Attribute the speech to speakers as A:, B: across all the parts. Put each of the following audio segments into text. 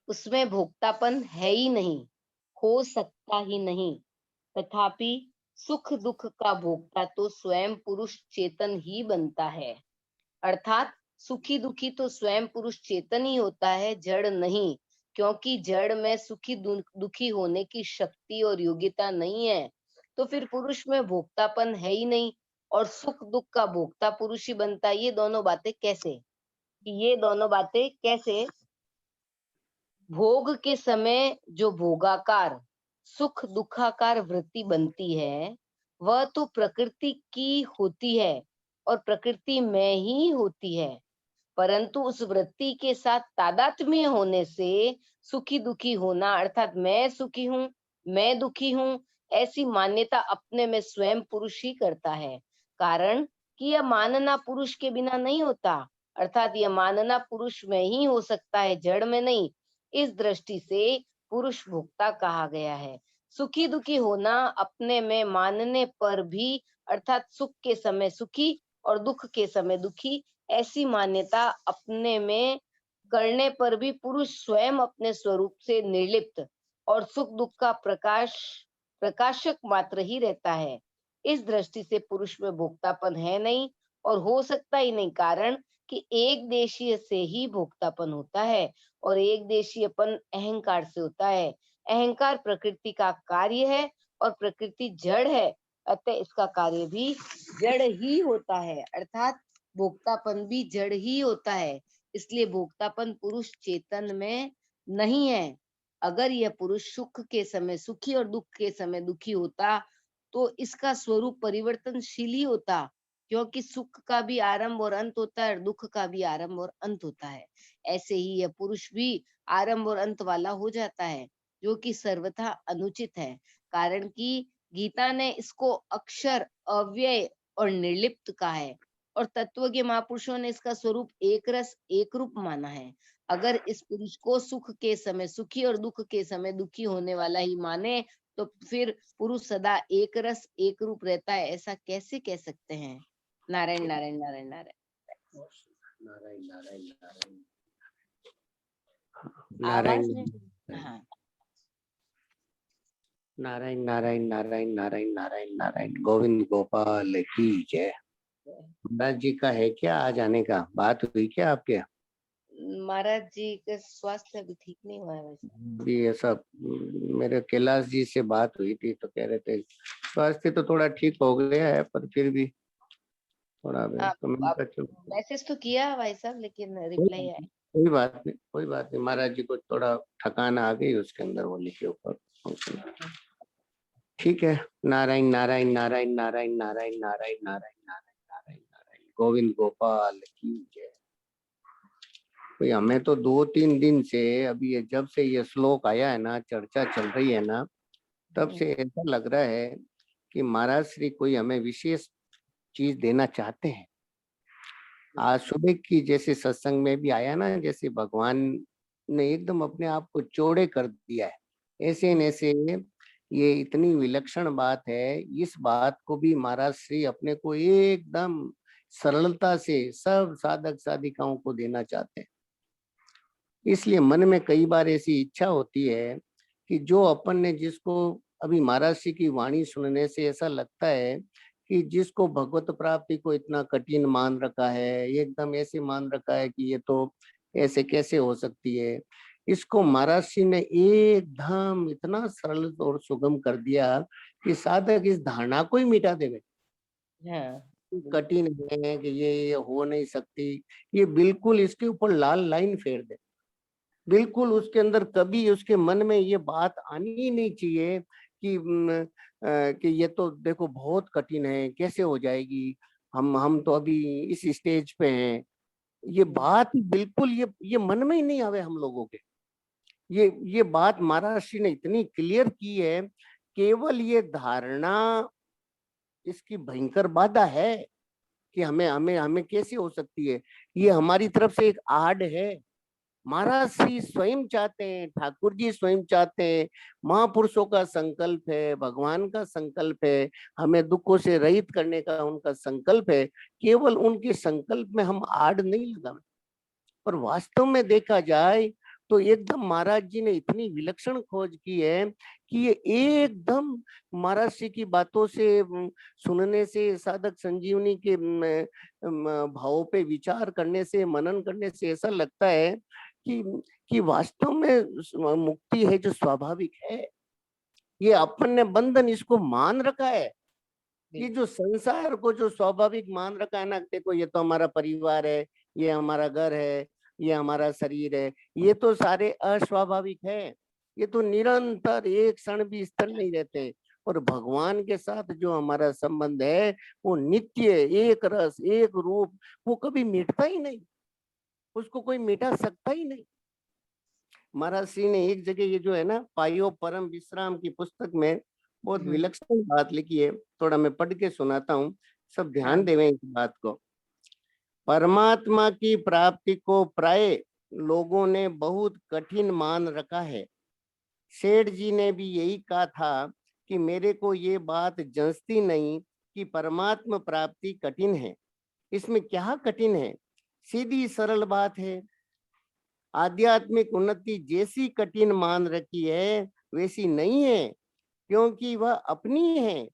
A: उसमें भोक्तापन है ही नहीं, हो सकता ही नहीं। तथापि सुख दुख का भोक्ता तो स्वयं पुरुष चेतन ही बनता है। अर्थात सुखी दुखी तो स्वयं पुरुष चेतन ही होता है, जड़ नहीं। क्योंकि जड़ में सुखी दुखी होने की शक्ति और योग्यता नहीं है, तो फिर पुरुष में भोक्तापन है ही नहीं, और सुख दुख का भोक्ता पुरुष ही बनता है। ये दोनों बातें कैसे? ये दोनों बातें कैसे? भोग के समय जो भोगाकार सुख दुखाकार वृत्ति बनती है, वह तो प्रकृति की होती है और प्रकृति में ही होती है। परंतु उस वृत्ति के साथ तादात्म्य होने से सुखी दुखी होना, अर्थात मैं सुखी हूँ, मैं दुखी हूँ, ऐसी मान्यता अपने में स्वयं पुरुष ही करता है। कारण कि यह मानना पुरुष के बिना नहीं होता, अर्थात यह मानना पुरुष में ही हो सकता है, जड़ में नहीं। इस दृष्टि से पुरुष भोक्ता कहा गया है। सुखी दुखी होना अपने में मानने पर भी, अर्थात सुख के समय सुखी और दुख के समय दुखी, ऐसी मान्यता अपने में करने पर भी पुरुष स्वयं अपने स्वरूप से निर्लिप्त और सुख दुख का प्रकाशक मात्र ही रहता है। इस दृष्टि से पुरुष में भोक्तापन है नहीं और हो सकता ही नहीं। कारण कि एक देशीय से ही भोक्तापन होता है और एक देशीयपन अहंकार से होता है। अहंकार प्रकृति का कार्य है और प्रकृति जड़ है, अतः इसका कार्य भी जड़ ही होता है, अर्थात भोक्तापन भी जड़ ही होता है। इसलिए भोक्तापन पुरुष चेतन में नहीं है। अगर यह पुरुष सुख के समय सुखी और दुख के समय दुखी होता, तो इसका स्वरूप परिवर्तनशील ही होता, क्योंकि सुख का भी आरंभ और अंत होता है और दुख का भी आरंभ और अंत होता है। ऐसे ही यह पुरुष भी आरंभ और अंत वाला हो जाता है, जो कि सर्वथा अनुचित है। कारण कि गीता ने इसको अक्षर, अव्यय और निर्लिप्त कहा है, और तत्वज्ञ महापुरुषों ने इसका स्वरूप एक रस एक रूप माना है। अगर इस पुरुष को सुख के समय सुखी और दुख के समय दुखी होने वाला ही माने, तो फिर पुरुष सदा एक रस एक रूप रहता है, ऐसा कैसे कह सकते हैं? नारायण नारायण नारायण नारायण।
B: नारायण नारायण नारायण
A: आवाज
B: नारायण
A: में हाँ।
B: नारायण नारायण नारायण नारायण नारायण नारायण गोविंद गोपाल की जय। महाराज जी का है क्या आज आने का? बात हुई क्या आपके?
A: महाराज जी का स्वास्थ्य अभी ठीक नहीं हुआ है वैसे।
B: भी ये सब मेरे कैलाश जी से बात हुई थी तो कह रहे थे स्वास्थ्य तो थोड़ा ठीक हो गया है, पर फिर भी थोड़ा तो मैंने
A: आप
B: कहा चलो
A: मैसेज तो किया भाई साहब, लेकिन
B: कोई
A: रिप्लाई आया।
B: कोई बात नहीं, कोई बात नहीं। महाराज जी को थोड़ा थकान आ गई उसके अंदर, वो लिखे ऊपर। ठीक है। नारायण नारायण नारायण नारायण नारायण नारायण नारायण नारायण नारायण नारायण गोविंद गोपाल की जय। भाई हमें तो 2-3 दिन से अभी ये जब से ये श्लोक आया है ना, चर्चा चल रही है ना, तब से ऐसा लग रहा है कि महाराज श्री कोई हमें विशेष चीज देना चाहते हैं। आज सुबह की जैसे सत्संग में भी आया ना, जैसे भगवान ने एकदम अपने आप को चौड़े कर दिया है, ऐसे न ऐसे ये इतनी विलक्षण बात है। इस बात को भी महाराज श्री अपने को एकदम सरलता से सब साधक साधिकाओं को देना चाहते हैं। इसलिए मन में कई बार ऐसी इच्छा होती है कि जो अपन ने जिसको अभी महाराज जी की वाणी सुनने से ऐसा लगता है कि जिसको भगवत प्राप्ति को इतना कठिन मान रखा है, एकदम ऐसे मान रखा है कि ये तो ऐसे कैसे हो सकती है, इसको महाराज जी ने एकदम इतना सरल और सुगम कर दिया कि साधक इस धारणा को ही मिटा देवे।
A: हाँ,
B: कठिन है कि ये हो नहीं सकती, ये बिल्कुल इसके ऊपर लाल लाइन फेर दे। बिल्कुल उसके अंदर कभी उसके मन में ये बात आनी ही नहीं चाहिए कि ये तो देखो बहुत कठिन है, कैसे हो जाएगी, हम तो अभी इस स्टेज पे हैं। ये बात बिल्कुल ये मन में ही नहीं आवे हम लोगों के। ये बात महाराज श्री ने इतनी क्लियर की है, केवल ये धारणा इसकी भयंकर बाधा है कि हमें हमें हमें कैसे हो सकती है। ये हमारी तरफ से एक आड़ है। महाराज श्री स्वयं चाहते हैं, ठाकुर जी स्वयं चाहते हैं, महापुरुषों का संकल्प है, भगवान का संकल्प है, हमें दुखों से रहित करने का उनका संकल्प है। केवल उनके संकल्प में हम आड़ नहीं लगा, पर वास्तव में देखा जाए तो एकदम महाराज जी ने इतनी विलक्षण खोज की है कि ये एकदम महाराज जी की बातों से सुनने से, साधक संजीवनी के भावों पे विचार करने से, मनन करने से ऐसा लगता है कि वास्तव में मुक्ति है जो स्वाभाविक है। ये अपन ने बंधन इसको मान रखा है। ये जो संसार को जो स्वाभाविक मान रखा है ना, देखो ये तो हमारा परिवार है, ये हमारा घर है, ये हमारा शरीर है, ये तो सारे अस्वाभाविक है। ये तो निरंतर एक क्षण भी स्थिर नहीं रहते। और भगवान के साथ जो हमारा संबंध है वो नित्य, एक रस, एक रूप, वो कभी मिटता ही नहीं, उसको कोई मिटा सकता ही नहीं। महाराज श्री ने एक जगह ये जो है ना, पायो परम विश्राम की पुस्तक में बहुत विलक्षण बात लिखी है, थोड़ा मैं पढ़ के सुनाता हूँ, सब ध्यान देवें इस बात को। परमात्मा की प्राप्ति को प्राय लोगों ने बहुत कठिन मान रखा है। सेठ जी ने भी यही कहा था कि मेरे को ये बात जंचती नहीं कि परमात्मा प्राप्ति कठिन है। इसमें क्या कठिन है? सीधी सरल बात है। आध्यात्मिक उन्नति जैसी कठिन मान रखी है वैसी नहीं है, क्योंकि वह अपनी है।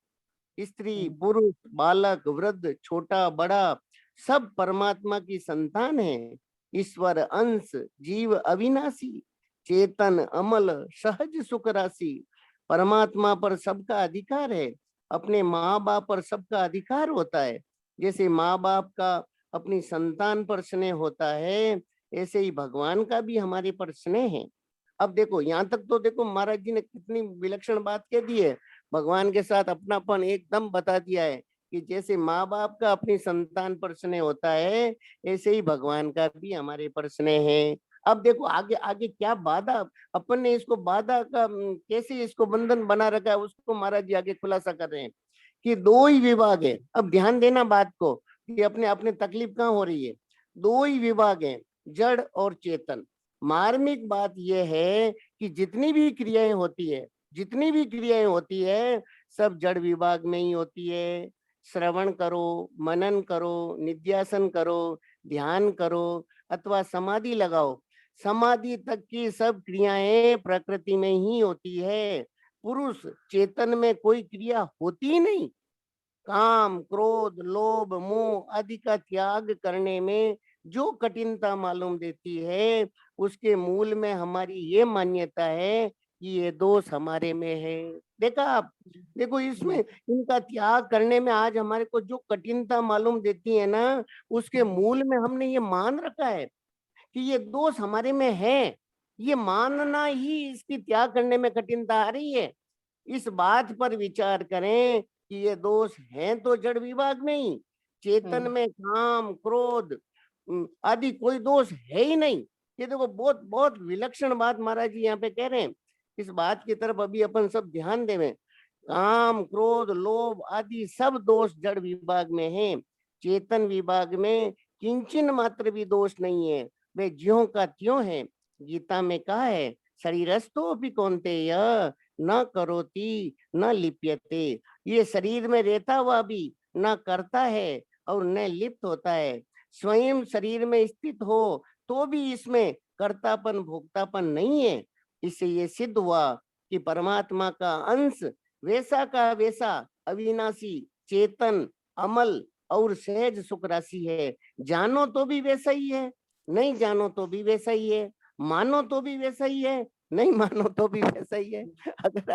B: स्त्री, पुरुष, बालक, वृद्ध, छोटा, बड़ा, सब परमात्मा की संतान है। ईश्वर अंश, जीव अविनाशी, चेतन, अमल, सहज सुख राशि। परमात्मा पर सबका अधिकार है। अपने माँ बाप पर सबका अधिकार होता है। जैसे माँ बाप का अपनी संतान पर स्नेह होता है, ऐसे ही भगवान का भी हमारे पर स्नेह है। अब देखो, यहाँ तक तो देखो महाराज जी ने कितनी विलक्षण बात कह दी है। भगवान के साथ अपनापन एकदम बता दिया है कि जैसे माँ बाप का अपनी संतान पर स्नेह होता है, ऐसे ही भगवान का भी हमारे पर स्नेह है। अब देखो आगे आगे क्या बाधा, अपन ने इसको बाधा का कैसे इसको बंधन बना रखा है, उसको महाराज जी आगे खुलासा कर रहे हैं कि दो ही विभाग है। अब ध्यान देना बात को कि अपने अपने तकलीफ कहाँ हो रही है। दो ही विभाग है, जड़ और चेतन। मार्मिक बात यह है कि जितनी भी क्रियाएं होती है सब जड़ विभाग में ही होती है। श्रवण करो, मनन करो, निध्यासन करो, ध्यान करो अथवा समाधि लगाओ, समाधि तक की सब क्रियाएं प्रकृति में ही होती है। पुरुष चेतन में कोई क्रिया होती ही नहीं। काम, क्रोध, लोभ, मोह आदि का त्याग करने में जो कठिनता मालूम देती है, उसके मूल में हमारी ये मान्यता है कि ये दोष हमारे में है। देखा आप, देखो इसमें इनका त्याग करने में आज हमारे को जो कठिनता मालूम देती है ना, उसके मूल में हमने ये मान रखा है कि ये दोष हमारे में है। ये मानना ही इसकी त्याग करने में कठिनता आ रही है। इस बात पर विचार करें कि ये दोष हैं तो जड़ विभाग में ही। चेतन में काम, क्रोध आदि कोई दोष है ही नहीं। ये देखो बहुत बहुत विलक्षण बात महाराज जी यहाँ पे कह रहे हैं। इस बात की तरफ अभी अपन सब ध्यान देवें। काम, क्रोध, लोभ आदि सब दोष जड़ विभाग में है। चेतन विभाग में किंचन मात्र भी दोष नहीं है, वे ज्यों का त्यों है। गीता में कहा है, शरीरस्थो भी कौन्तेय न करोति न लिप्यते। ये शरीर में रहता हुआ भी न करता है और न लिप्त होता है। स्वयं शरीर में स्थित हो तो भी इसमें कर्तापन भोक्तापन नहीं है। इससे ये सिद्ध हुआ कि परमात्मा का अंश वैसा का वैसा अविनाशी, चेतन, अमल और सहज सुख राशि है। जानो तो भी वैसा ही है, नहीं जानो तो भी वैसा ही है, मानो तो भी वैसा ही है, नहीं मानो तो भी वैसा ही है। अगर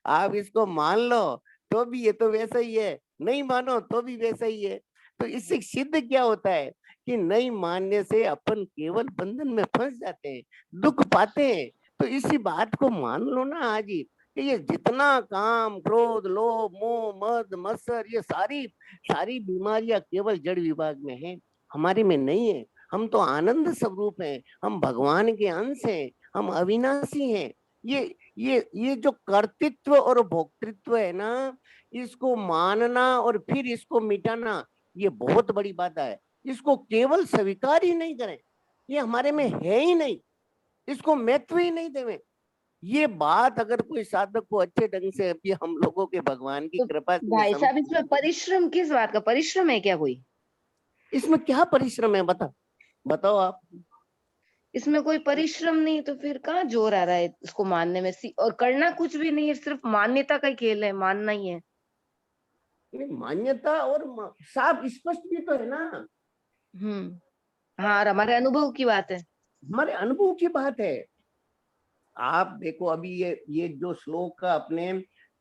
B: आप इसको मान लो तो भी ये तो वैसा ही है, नहीं मानो तो भी वैसा ही है। तो इससे सिद्ध क्या होता है कि नहीं मानने से अपन केवल बंधन में फंस जाते हैं, दुख पाते हैं। तो इसी बात को मान लो ना आज ही कि ये जितना काम, क्रोध, लोभ, मोह, मद, मत्सर, ये सारी सारी बीमारियां केवल जड़ विभाग में है, हमारे में नहीं है। हम तो आनंद स्वरूप हैं, हम भगवान के अंश हैं, हम अविनाशी हैं। ये जो कर्तृत्व और भोक्तृत्व है ना, इसको मानना और फिर इसको मिटाना, ये बहुत बड़ी बात है। इसको केवल स्वीकार ही नहीं करें, ये हमारे में है ही नहीं, इसको महत्व ही नहीं देवें। ये बात अगर कोई साधक को अच्छे ढंग से अभी हम लोगों के भगवान की
A: तो
B: कृपा से
A: भाई साहब, इसमें परिश्रम किस बात का परिश्रम है क्या कोई?
B: इसमें क्या परिश्रम है बताओ आप।
A: इसमें कोई परिश्रम नहीं, तो फिर कहाँ जोर आ रहा है इसको मानने में? और करना कुछ भी नहीं है, सिर्फ मान्यता का ही खेल है, मानना ही है।
B: नहीं, मान्यता और साफ स्पष्ट भी तो है ना,
A: हाँ, और हमारे अनुभव की बात है।
B: हमारे अनुभव की बात है। आप देखो अभी ये जो श्लोक का अपने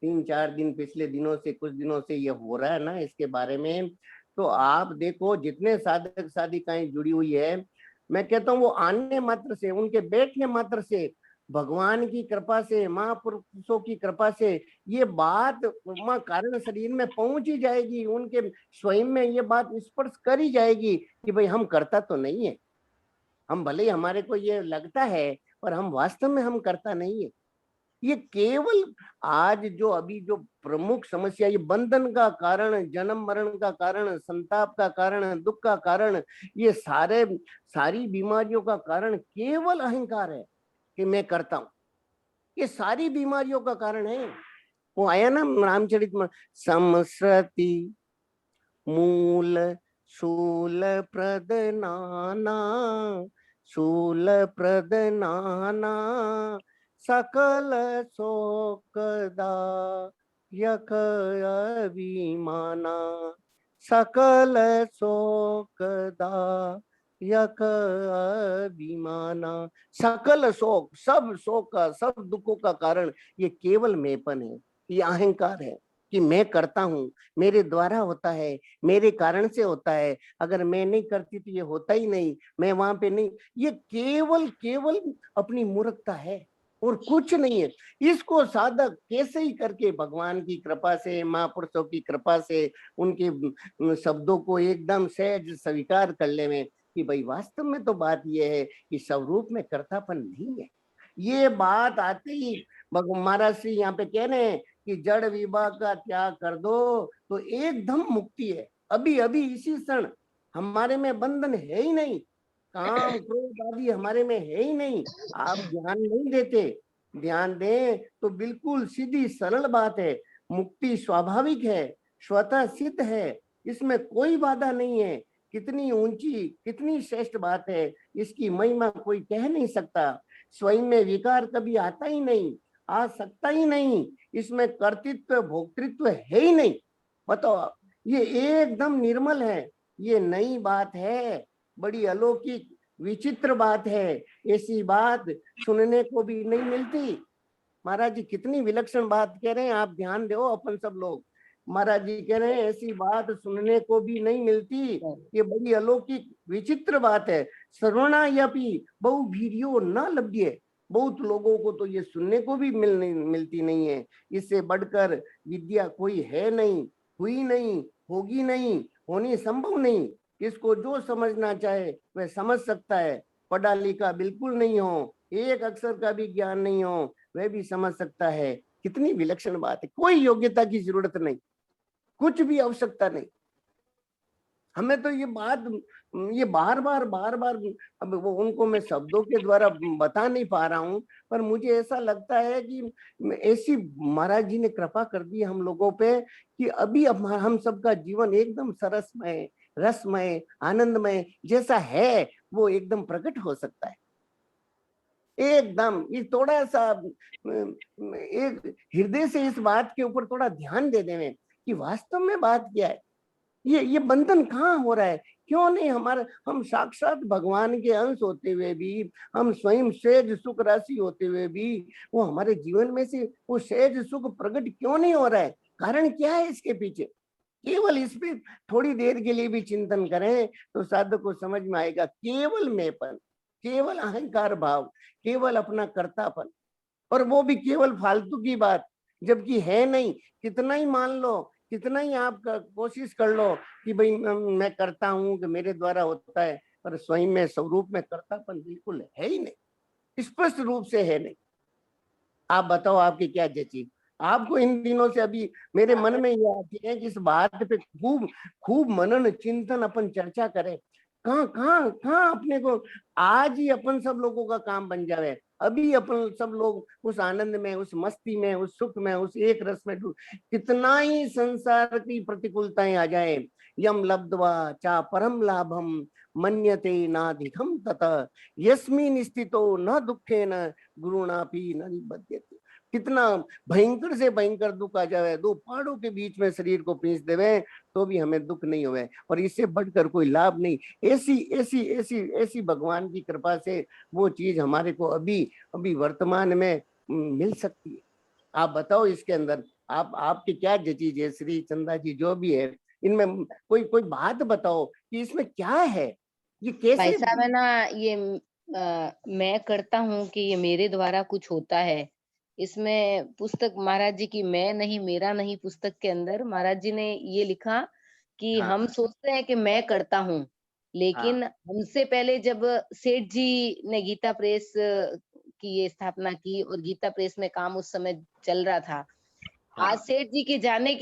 B: 3-4 दिन पिछले दिनों से, कुछ दिनों से ये हो रहा है ना इसके बारे में, तो आप देखो जितने साधक साधिकाएं जुड़ी हुई है, मैं कहता हूँ वो आने मात्र से, उनके बैठने मात्र से, भगवान की कृपा से, महापुरुषों की कृपा से ये बात मां कारण शरीर में पहुंच ही जाएगी, उनके स्वयं में ये बात स्पर्श कर ही जाएगी कि भाई हम करता तो नहीं है, हम भले ही हमारे को ये लगता है पर हम वास्तव में हम करता नहीं है। ये केवल आज जो अभी जो प्रमुख समस्या, ये बंधन का कारण, जन्म मरण का कारण, संताप का कारण, दुख का कारण, ये सारी बीमारियों का कारण केवल अहंकार है कि मैं करता हूं। ये सारी बीमारियों का कारण है। वो आया ना रामचरित में, समसृति मूल शूल प्रद नाना, शूल प्रद नाना, सकल शोकदा यक अभिमाना, सकल शोकदा यक अभिमाना। सकल शोक, सब शोक का, सब दुखों का कारण ये केवल मेपन है, ये अहंकार है कि मैं करता हूं, मेरे द्वारा होता है, मेरे कारण से होता है, अगर मैं नहीं करती तो ये होता ही नहीं, मैं वहां पे नहीं। ये केवल केवल अपनी मूर्खता है और कुछ नहीं है। इसको साधक कैसे ही करके भगवान की कृपा से, महापुरुषों की कृपा से, उनके शब्दों को एकदम सहज स्वीकार कर ले में कि भाई वास्तव में तो बात यह है कि स्वरूप में कर्तापन नहीं है। ये बात आते ही महाराज श्री यहाँ पे कह रहे हैं कि जड़ विभाग का त्याग कर दो तो एकदम मुक्ति है। अभी अभी इसी क्षण हमारे में बंधन है ही नहीं, काम क्रोध आदि हमारे में है ही नहीं। आप ध्यान नहीं देते, ध्यान दें तो बिल्कुल सीधी सरल बात है। मुक्ति स्वाभाविक है, स्वतः सिद्ध है, इसमें कोई बाधा नहीं है। कितनी ऊंची, कितनी श्रेष्ठ बात है, इसकी महिमा कोई कह नहीं सकता। स्वयं में विकार कभी आता ही नहीं, आ सकता ही नहीं, इसमें कर्तृत्व भोक्तृत्व है ही नहीं। बताओ आप, ये एकदम निर्मल है, ये नई बात है, बड़ी अलौकिक विचित्र बात है। ऐसी बात सुनने को भी नहीं मिलती। महाराज जी कितनी विलक्षण बात कह रहे हैं, आप ध्यान दो अपन सब लोग। महाराज जी कह रहे हैं ऐसी बात सुनने को भी नहीं मिलती, ये बड़ी अलौकिक विचित्र बात है। सर्वणायपि बहु भीरियो न लभ्ये, बहुत लोगों को तो ये सुनने को भी मिलती नहीं है। इससे बढ़कर विद्या कोई है नहीं, हुई नहीं, होगी नहीं, होनी संभव नहीं। इसको जो समझना चाहे वह समझ सकता है। पढ़ा लिखा बिल्कुल नहीं हो, एक अक्षर का भी ज्ञान नहीं हो, वह भी समझ सकता है। कितनी विलक्षण बात है। कोई योग्यता की जरूरत नहीं, कुछ भी आवश्यकता नहीं। हमें तो ये बात, ये बार बार अब वो उनको मैं शब्दों के द्वारा बता नहीं पा रहा हूँ, पर मुझे ऐसा लगता है कि ऐसी महाराज जी ने कृपा कर दी हम लोगों पे कि अभी अब हम सबका जीवन एकदम सरसमय, रसमय, आनंदमय जैसा है वो एकदम प्रकट हो सकता है। एकदम ये थोड़ा सा एक हृदय से इस बात के ऊपर थोड़ा ध्यान दे दें कि वास्तव में बात क्या है। ये बंधन कहाँ हो रहा है? क्यों नहीं हमारे, हम साक्षात भगवान के अंश होते हुए भी, हम स्वयं सहज सुख राशि होते हुए भी, वो हमारे जीवन में से वो सहज सुख प्रकट क्यों नहीं हो रहा है? कारण क्या है इसके पीछे? केवल इस पे थोड़ी देर के लिए भी चिंतन करें तो साधक को समझ में आएगा। केवल मेपन, केवल अहंकार भाव, केवल अपना कर्तापन, और वो भी केवल फालतू की बात, जबकि है नहीं। कितना ही मान लो, कितना ही आप कोशिश कर लो कि भाई मैं करता हूँ कि मेरे द्वारा होता है, पर स्वयं में स्वरूप में कर्तापन बिल्कुल है ही नहीं, स्पष्ट रूप से है नहीं। आप बताओ आपकी क्या जची? आपको इन दिनों से अभी मेरे मन में ये आती है कि इस बात पे खूब खूब मनन चिंतन अपन चर्चा करें। कहाँ कहाँ कहाँ अपने को आज ही अपन सब लोगों का काम बन जाए। अभी अपन सब लोग उस आनंद में, उस मस्ती में, उस सुख में, उस एक रस में कितना ही संसार की प्रतिकूलताएं आ जाए, यम लब्ध्वा चा परम लाभम मन्यते नाधिकम ततः यस्मिन् स्थितो न दुखेन गुरुणापि न निबध्यते। कितना भयंकर से भयंकर दुख आ जावे, दो पहाड़ों के बीच में शरीर को पीस देवे तो भी हमें दुख नहीं होवे, और इससे बढ़कर कोई लाभ नहीं। ऐसी ऐसी ऐसी ऐसी भगवान की कृपा से वो चीज हमारे को अभी अभी वर्तमान में मिल सकती है। आप बताओ इसके अंदर आप आपकी क्या चीज है श्री चंदा जी, जो भी है इनमें कोई कोई बात बताओ कि इसमें क्या है, ये
A: भाई
B: कैसे।
A: साहब है ना, ये मैं करता हूँ कि ये मेरे द्वारा कुछ होता है। इसमें पुस्तक महाराज जी की मैं नहीं मेरा नहीं, पुस्तक के अंदर महाराज जी ने ये लिखा कि
B: हाँ
A: हम सोचते हैं कि मैं करता हूँ,
B: हाँ
A: लेकिन हमसे पहले जब सेठ जी ने गीता प्रेस की ये स्थापना की और गीता प्रेस में काम उस समय चल रहा था। आज
B: हाँ
A: सेठ जी के जाने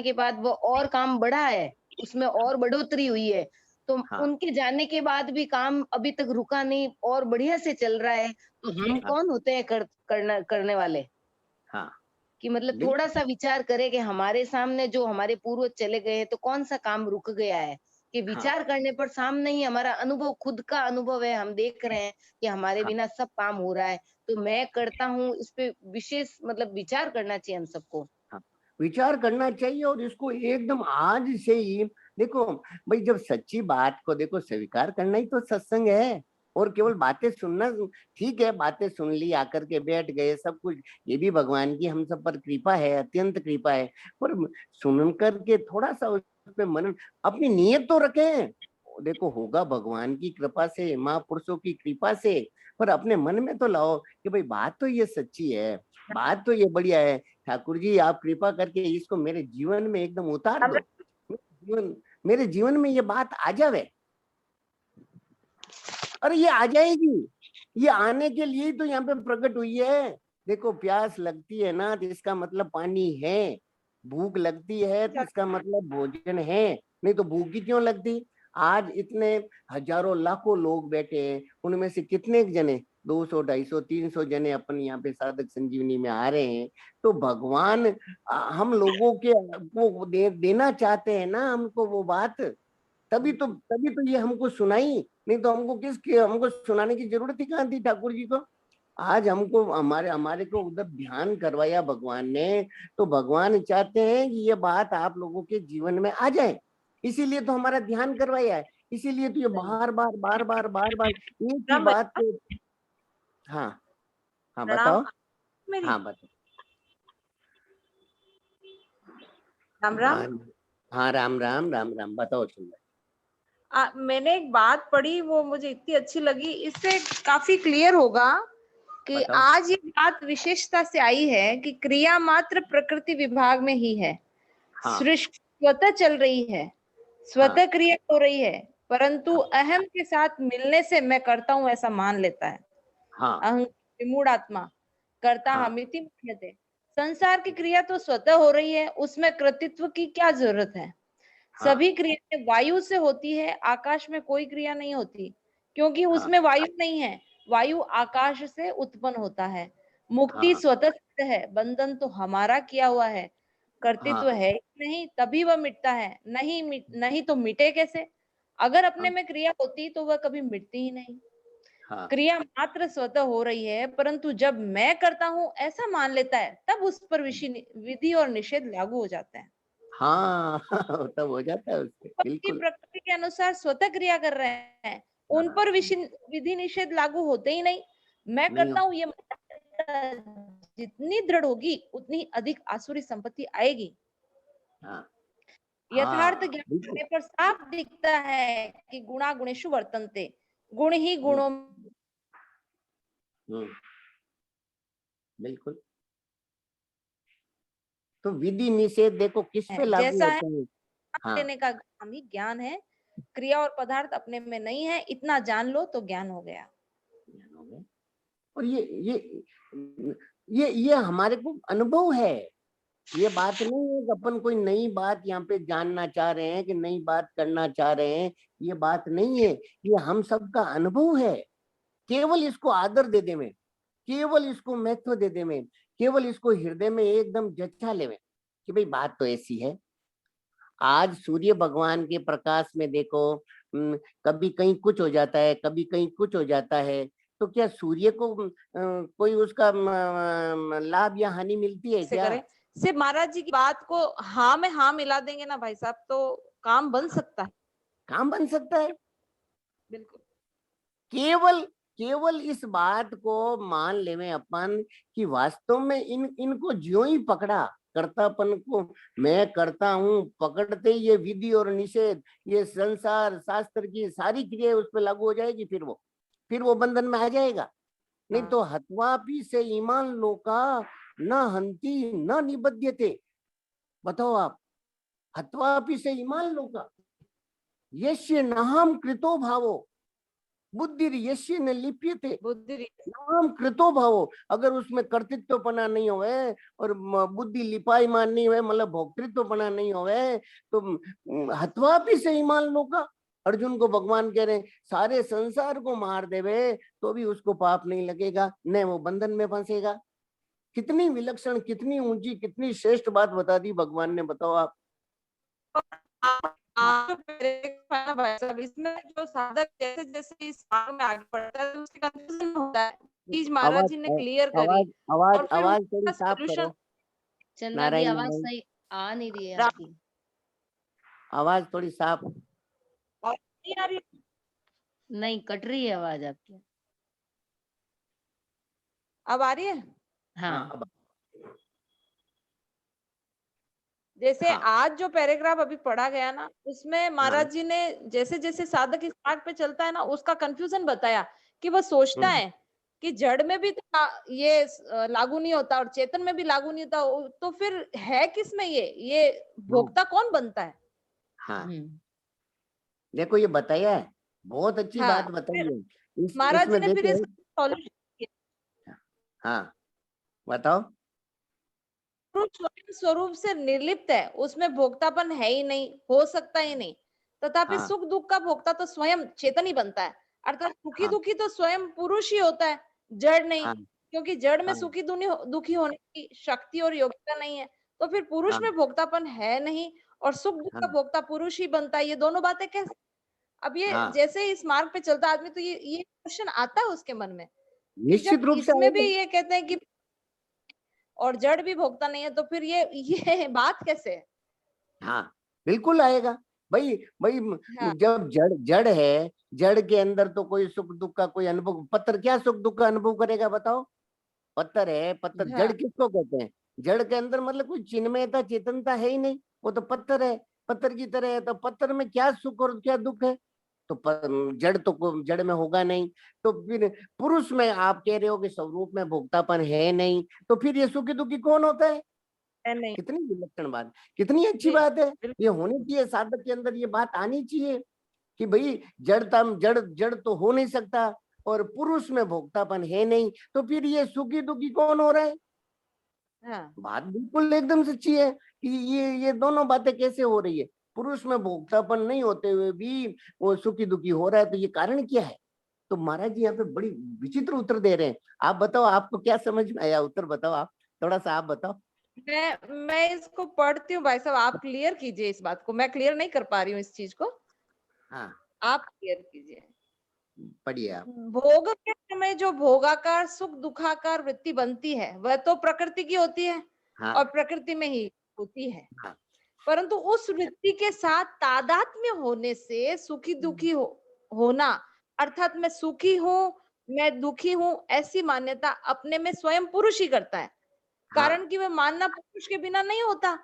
A: के बाद वो और काम बढ़ा है, उसमें और बढ़ोतरी हुई है। तो
B: हाँ
A: उनके जाने के बाद भी काम अभी तक रुका नहीं और बढ़िया से चल रहा है। तो हम
B: हाँ
A: कौन होते हैं करने वाले?
B: हाँ
A: कि मतलब
B: बिल्कुल।
A: थोड़ा-सा विचार करें कि हमारे सामने जो हमारे पूर्वज चले गए हैं, तो कौन-सा काम रुक गया है? कि
B: हाँ
A: विचार करने पर सामने ही हमारा अनुभव, खुद का अनुभव है, हम देख रहे हैं कि हमारे
B: हाँ
A: बिना सब काम हो रहा है। तो मैं करता हूँ, इस पे विशेष मतलब विचार करना चाहिए हम सबको।
B: हाँ, विचार करना चाहिए और इसको एकदम आज से ही देखो भाई, जब सच्ची बात को देखो स्वीकार करना ही तो सत्संग है। और केवल बातें सुनना ठीक है, बातें सुन ली आकर के बैठ गए सब कुछ, ये भी भगवान की हम सब पर कृपा है, अत्यंत कृपा है। पर सुन करके थोड़ा सा उस पे मनन, अपनी नीयत तो रखें। देखो होगा भगवान की कृपा से, महापुरुषों की कृपा से, पर अपने मन में तो लाओ कि भाई बात तो ये सच्ची है, बात तो ये बढ़िया है। ठाकुर जी आप कृपा करके इसको मेरे जीवन में एकदम उतार दो, मेरे जीवन में ये बात आ जावे। अरे ये आ जाएगी, ये आने के लिए ही तो यहाँ पे प्रकट हुई है। देखो प्यास लगती है ना तो इसका मतलब पानी है, भूख लगती है तो इसका मतलब भोजन है, नहीं तो भूख ही क्यों लगती। आज इतने हजारों लाखों लोग बैठे हैं, उनमें से कितने जने 200 250 300 जने अपन यहाँ पे साधक संजीवनी में आ रहे हैं। तो भगवान हम लोगों के वो देना चाहते हैं ना हमको वो बात, तभी तो ये हमको सुनाई, नहीं तो हमको सुनाने की जरूरत ही कहाँ थी ठाकुर जी को। आज हमको हमारे हमारे को उधर ध्यान करवाया भगवान ने, तो भगवान चाहते हैं कि ये बात आप लोगों के जीवन में आ जाए, इसीलिए तो हमारा ध्यान करवाया है, इसीलिए तो ये
A: सही।
B: बार बार बार बार बार बार एक ही
C: राम
B: बात
C: भैया,
B: को। हाँ हाँ
C: प्रणाम।
B: बताओ।
C: मेरी
B: हाँ बताओ।
C: राम राम।
B: हाँ हाँ राम राम राम राम बताओ सुंदर।
C: मैंने एक बात पढ़ी, वो मुझे इतनी अच्छी लगी, इससे काफी क्लियर होगा कि
B: बताओ।
C: आज ये बात विशेषता से आई है कि क्रिया मात्र प्रकृति विभाग में ही है।
B: हाँ
C: सृष्टि स्वतः चल रही है,
B: हाँ
C: स्वतः क्रिया हो रही है, परंतु
B: हाँ
C: अहम के साथ मिलने से मैं करता हूं ऐसा मान लेता है।
B: हाँ
C: अहंकार मूढ़ात्मा करता
B: हाँ
C: हमिति मन्यते। संसार की क्रिया तो स्वतः हो रही है, उसमें कृतित्व की क्या जरूरत है।
B: हाँ
C: सभी क्रियाएं वायु से होती है, आकाश में कोई क्रिया नहीं होती, क्योंकि
B: हाँ
C: उसमें वायु नहीं है। वायु आकाश से उत्पन्न होता है। मुक्ति
B: हाँ
C: स्वतः सिद्ध है, बंधन तो हमारा किया हुआ है।
B: हाँ
C: कर्तृत्व है ही नहीं, तभी वह मिटता है। नहीं तो मिटे कैसे? अगर अपने
B: हाँ
C: में क्रिया होती तो वह कभी मिटती ही नहीं।
B: हाँ
C: क्रिया मात्र स्वतः हो रही है, परंतु जब मैं करता हूं ऐसा मान लेता है, तब उस पर विधि और निषेध लागू हो जाते हैं।
B: हाँ तब हो जाता है उससे
C: की
B: बिल्कुल।
C: प्रकृति के अनुसार स्वतः क्रिया कर रहे हैं, उन
B: हाँ
C: पर विधि निषेध लागू होते ही नहीं। मैं
B: नहीं
C: करता
B: हो।
C: हूँ ये मान्यता जितनी दृढ़ होगी उतनी अधिक आसुरी संपत्ति आएगी।
B: हाँ
C: यथार्थ
B: हाँ
C: ज्ञान
B: बिल्कुल।
C: करने पर साफ दिखता है कि गुणा गुणेषु वर्तन्ते। गुण ही
B: हम्म
C: गुणों
B: हम्म, बिल्कुल। तो विधि निषेध देखो किस पे
C: में
B: लागू
C: जैसा है
B: होते हैं। हाँ
C: देने का काम ही ज्ञान है। क्रिया और पदार्थ अपने में नहीं है, इतना जान लो तो ज्ञान हो गया।
B: ज्ञान हो गया। और ये हमारे को अनुभव है। ये बात नहीं है कि अपन कोई नई बात यहाँ पे जानना चाह रहे हैं कि नई बात करना चाह रहे हैं, ये बात नहीं है। ये हम सबका अनुभव है। केवल इसको आदर दे दे में, केवल इसको महत्व दे दे में, केवल इसको हृदय में एकदम जचा ले में कि भाई बात तो ऐसी है। आज सूर्य भगवान के प्रकाश में देखो कभी कहीं कुछ हो जाता है, कभी कहीं कुछ हो जाता है, तो क्या सूर्य को कोई उसका लाभ या हानि मिलती है
C: से
B: क्या?
C: करें, सिर्फ महाराज जी की बात को हाँ में हाँ मिला देंगे ना भाई साहब, तो काम बन सकता है।
B: काम बन सकता है।
C: बिल्कुल।
B: केवल केवल इस बात को मान लेवे अपन कि वास्तव में इनको ज्यों ही पकड़ा, कर्तापन को मैं करता हूँ, पकड़ते ही ये विधि और निषेध, ये संसार शास्त्र की सारी क्रियाएं उस पर लागू हो जाएगी, फिर वो बंधन में आ जाएगा। नहीं
C: हाँ।
B: तो हत्वापि से ईमान लोका न हंति न निबध्यते। बताओ आप, हत्वापि से ईमान लोका यस्य नाहम कृतो भावो बुद्धि यस्य न लिप्यते।
C: बुद्धि
B: नाम कृतो भावो, अगर उसमें कर्तृत्वपना नहीं होवे और बुद्धि लिपाईमान नहीं हुए, मतलब भोक्तृत्वपना नहीं होवे, तो हत्वापि से ईमान लोका। अर्जुन को भगवान कह रहे हैं सारे संसार को मार देवे तो भी उसको पाप नहीं लगेगा, न वो बंधन में फंसेगा। कितनी विलक्षण, कितनी ऊंची, कितनी श्रेष्ठ बात बता दी भगवान ने, बताओ आप।
C: जो है ना भाई साहब, इसमें जो साधक जैसे जैसे इस मार्ग में आगे बढ़ता है, उसके कंफ्यूजन होता है, चीज महाराज
B: आवाज
C: जी ने क्लियर करी
B: आवाज आवाज
C: और फिर
B: आवाज थोड़ी
C: उसका
B: साफ
C: सोल्यूशन।
B: करो।
A: चंद्रा दी
B: नारायण
A: आवाज
B: नारायण,
A: सही आ नहीं रही है
C: राम,
A: आपकी।
B: आवाज थोड़ी साफ।
C: और नहीं आ रही?
A: नहीं, कट रही है आवाज आपकी।
C: अब आ रही है?
B: हाँ
A: हाँ।
B: अब,
C: जैसे
B: हाँ
C: आज जो पैराग्राफ अभी पढ़ा गया ना, उसमें
B: हाँ।
C: महाराज जी ने जैसे जैसे साधक इस मार्ग पे चलता है ना, उसका कंफ्यूजन बताया कि वो सोचता
B: हम्म,
C: है कि जड़ में भी तो ये लागू नहीं होता और चेतन में भी लागू नहीं होता, तो फिर है किस में ये
B: हाँ
C: भोक्ता कौन बनता है?
B: हाँ।
A: हम्म।
B: देखो ये बताया है, बहुत अच्छी
C: हाँ,
B: बात बताई
C: फिर
B: है।
C: महाराज जी
B: इसमें
C: ने फिर
B: देखो,
C: इसका सॉल्यूशन किया।
B: हाँ बताओ।
C: पुरुष स्वयं स्वरूप से निर्लिप्त है, उसमें भोक्तापन है ही नहीं, हो सकता ही नहीं। तथापि
B: हाँ
C: सुख दुख का भोक्ता तो स्वयं चेतन ही बनता है, अर्थात सुखी
B: हाँ
C: दुखी तो स्वयं पुरुष ही होता है, जड़ नहीं।
B: हाँ
C: क्योंकि जड़ में
B: हाँ
C: सुखी दुखी होने की शक्ति और योग्यता नहीं है, तो फिर पुरुष
B: हाँ
C: में भोक्तापन है नहीं, और सुख दुख का
B: हाँ
C: भोक्ता पुरुष ही बनता है। ये दोनों बातें कैसे? अब ये
B: हाँ।
C: जैसे इस मार्ग पे चलता आदमी, तो ये क्वेश्चन आता है उसके मन में कि
B: निश्चित
C: जब
B: रूप से
C: इसमें भी
B: आएगा।
C: ये कहते हैं कि और जड़ भी भोगता नहीं है, तो फिर ये बात कैसे है?
B: हाँ बिल्कुल आएगा। भाई भाई
C: हाँ
B: जब जड़ जड़ है, जड़ के अंदर तो कोई सुख दुख का कोई अनुभव, पत्थर क्या सुख दुख का अनुभव करेगा बताओ? पत्थर है, पत्थर, जड़
C: हाँ
B: किसको कहते हैं? जड़ के अंदर मतलब कोई चिन्मयता चेतनता है ही नहीं, वो तो पत्थर है, पत्थर की तरह है। तो पत्थर में क्या सुख और क्या दुख है? तो जड़ तो जड़ में होगा नहीं। तो फिर पुरुष में आप कह रहे हो कि स्वरूप में भोक्तापन है नहीं, तो फिर ये सुखी दुखी कौन होता है?
C: है नहीं।
B: कितनी विलक्षण बात, कितनी अच्छी
C: जी
B: बात है। ये
C: बिल्कुल।
B: होनी चाहिए साधक के अंदर, ये बात आनी चाहिए कि भाई जड़ता, जड़ जड़ तो हो नहीं सकता और पुरुष में भोक्तापन है नहीं, तो फिर ये सुखी दुखी कौन हो रहा है?
C: हाँ
B: बात बिल्कुल एकदम सच्ची है कि ये दोनों बातें कैसे हो रही है? पुरुष में भोक्तापन नहीं होते हुए भी वो सुखी दुखी हो रहा है, तो ये कारण क्या है? तो महाराज जी यहाँ पे बड़ी विचित्र उत्तर दे रहे हैं। आप बताओ, आपको क्या समझ में आया? उत्तर बताओ आप, थोड़ा सा आप बताओ।
C: मैं इसको पढ़ती हूँ भाई साहब, आप क्लियर कीजिए इस बात को, मैं क्लियर नहीं कर पा रही हूँ इस चीज को,
B: हाँ
C: आप क्लियर कीजिए।
B: पढ़िए आप।
C: भोग के समय जो भोगाकार सुख दुखाकार वृत्ति बनती है, वह तो प्रकृति की होती है
B: हाँ
C: और प्रकृति में ही होती है,
B: हाँ
C: परंतु उस वृत्ति के साथ तादात्म्य होने से सुखी दुखी होना, अर्थात मैं सुखी हूँ, मैं दुखी हूँ, ऐसी मान्यता अपने में स्वयं पुरुष ही करता है।
B: हाँ
C: कारण कि वह मानना पुरुष के बिना नहीं होता,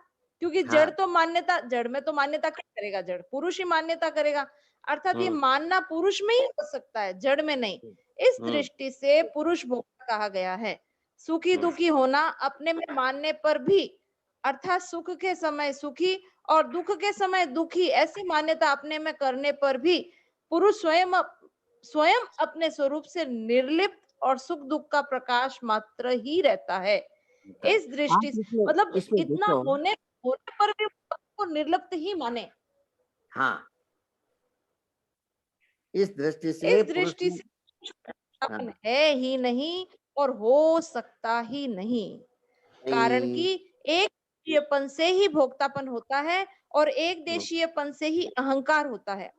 C: क्योंकि जड़
B: हाँ
C: तो मान्यता, जड़ में तो मान्यता क्या करेगा? जड़ पुरुष ही मान्यता करेगा, अर्थात ये
B: हम्म
C: मानना पुरुष में ही हो सकता है, जड़ में नहीं। इस
B: हम्म
C: दृष्टि से पुरुष भोक्ता कहा गया है। सुखी
B: हम्म
C: दुखी होना अपने में मानने पर भी, अर्थात सुख के समय सुखी और दुख के समय दुखी, ऐसी मान्यता अपने में करने पर भी पुरुष स्वयं अपने स्वरूप से निर्लिप्त और सुख दुख का प्रकाश मात्र ही रहता है।
B: होता है।
C: इस दृष्टि
B: आप
C: से
B: इसमें
C: मतलब
B: इसमें
C: इतना
B: देखो।
C: होने होने पर भी को निर्लिप्त ही माने।
B: हाँ इस दृष्टि से
C: इस
B: पुरुष
C: दृष्टि
B: में,
C: से
B: हाँ
C: भोक्तापन है ही नहीं और हो सकता ही नहीं, कारण
B: नहीं,
C: कि एक देशीयपन से ही भोक्तापन होता है और एक देशीयपन से ही अहंकार होता है।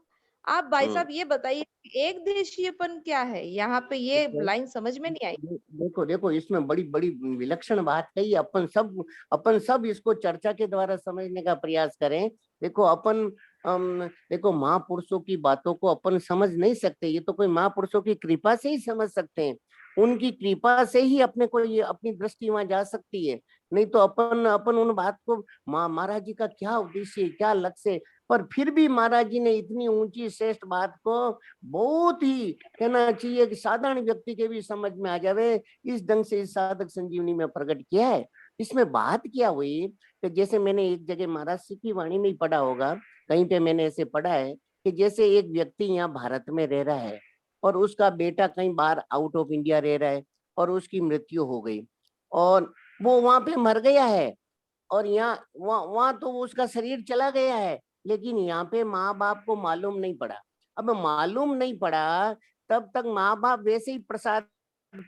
C: आप भाई
B: हम्म।
C: साहब ये बताइए एक देशीयपन क्या है? यहाँ पे ये
B: देखो
C: लाइन समझ में नहीं आई।
B: देखो देखो, इसमें बड़ी बड़ी विलक्षण बात कही। अपन सब इसको चर्चा के द्वारा समझने का प्रयास करें। देखो अपन देखो, महापुरुषों की बातों को अपन समझ नहीं सकते, ये तो कोई महापुरुषों की कृपा से ही समझ सकते हैं। उनकी कृपा से ही अपने को ये अपनी दृष्टि वहां जा सकती है। नहीं तो अपन अपन उन बात को महाराज जी का क्या उद्देश्य, क्या लक्ष्य है, पर फिर भी महाराज जी ने इतनी ऊंची श्रेष्ठ बात को बहुत ही कहना चाहिए कि साधारण व्यक्ति के भी समझ में आ जावे, इस ढंग से इस साधक संजीवनी में प्रकट किया है। इसमें बात क्या हुई कि जैसे मैंने एक जगह महाराज जी की वाणी में ही पढ़ा होगा, कहीं पे मैंने ऐसे पढ़ा है कि जैसे एक व्यक्ति यहाँ भारत में रह रहा है और उसका बेटा कहीं बाहर आउट ऑफ इंडिया रह रहा है और उसकी मृत्यु हो गई और वो वहां पे मर गया है, और यहाँ वहां तो उसका शरीर चला गया है, लेकिन यहाँ पे माँ बाप को मालूम नहीं पड़ा। अब मालूम नहीं पड़ा, तब तक माँ बाप वैसे ही प्रसाद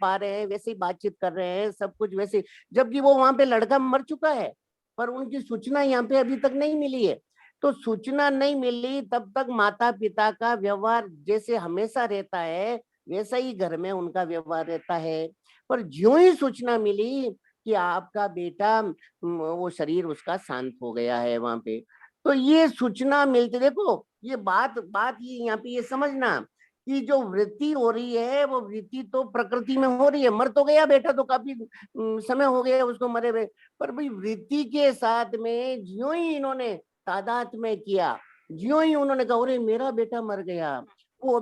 B: पा रहे हैं, वैसे ही बातचीत कर रहे हैं, सब कुछ वैसे, जबकि वो वहां पे लड़का मर चुका है, पर उनकी सूचना यहाँ पे अभी तक नहीं मिली है। तो सूचना नहीं मिली, तब तक माता पिता का व्यवहार जैसे हमेशा रहता है वैसा ही घर में उनका व्यवहार रहता है। पर ज्यों ही सूचना मिली कि आपका बेटा वो शरीर उसका शांत हो गया है वहां पे, तो ये सूचना मिलती, देखो ये बात बात ये यहाँ पे ये समझना कि जो वृत्ति हो रही है वो वृत्ति तो प्रकृति में हो रही है। मर तो गया बेटा, तो काफी समय हो गया उसको मरे हुए, पर भाई वृत्ति के साथ में ज्यों ही इन्होंने तादाद में किया, ज्यों ही उन्होंने कहा अरे मेरा बेटा मर गया, वो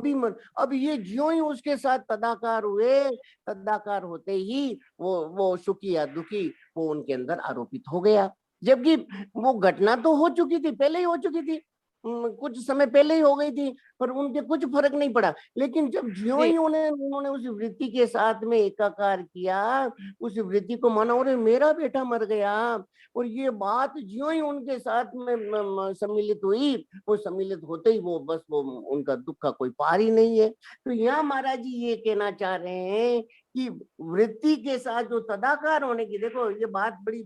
B: अब ये ज्यों ही उसके साथ तदाकार हुए, तदाकार होते ही वो सुखी या दुखी वो उनके अंदर आरोपित हो गया। जबकि वो घटना तो हो चुकी थी, पहले ही हो चुकी थी, कुछ समय पहले ही हो गई थी, पर उनके कुछ फर्क नहीं पड़ा। लेकिन जब ज्यों
C: जी
B: ही उन्होंने उस वृत्ति के साथ में एकाकार किया, उस वृत्ति को माना और मेरा बेटा मर गया, और ये बात ज्यों ही उनके साथ में सम्मिलित हुई, वो सम्मिलित होते ही वो बस वो उनका दुख का कोई पार ही नहीं है। तो यहाँ महाराज जी ये कहना चाह रहे हैं कि वृत्ति के साथ जो तदाकार होने की, देखो ये बात बड़ी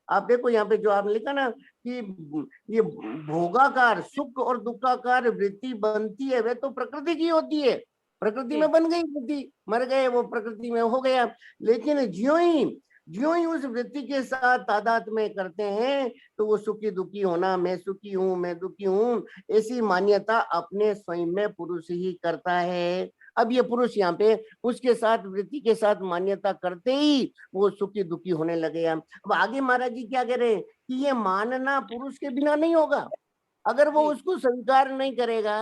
B: आप देखो यहाँ पे जो आपने लिखा ना कि ये भोगाकार सुख और दुखाकार वृत्ति बनती है, वह तो प्रकृति की होती है, प्रकृति
C: जी
B: में बन गई वृत्ति, मर गए वो प्रकृति में हो गया। लेकिन ज्यों ही उस वृत्ति के साथ तादाद में करते हैं तो वो सुखी दुखी होना, मैं सुखी हूँ मैं दुखी हूँ, ऐसी मान्यता अपने स्वयं में पुरुष ही करता है। अब ये पुरुष यहाँ पे उसके साथ वृत्ति के साथ मान्यता करते ही वो सुखी दुखी होने लगे। अब आगे महाराज जी क्या कह रहे हैं कि ये मानना पुरुष के बिना नहीं होगा। अगर वो
C: जी
B: उसको स्वीकार नहीं करेगा,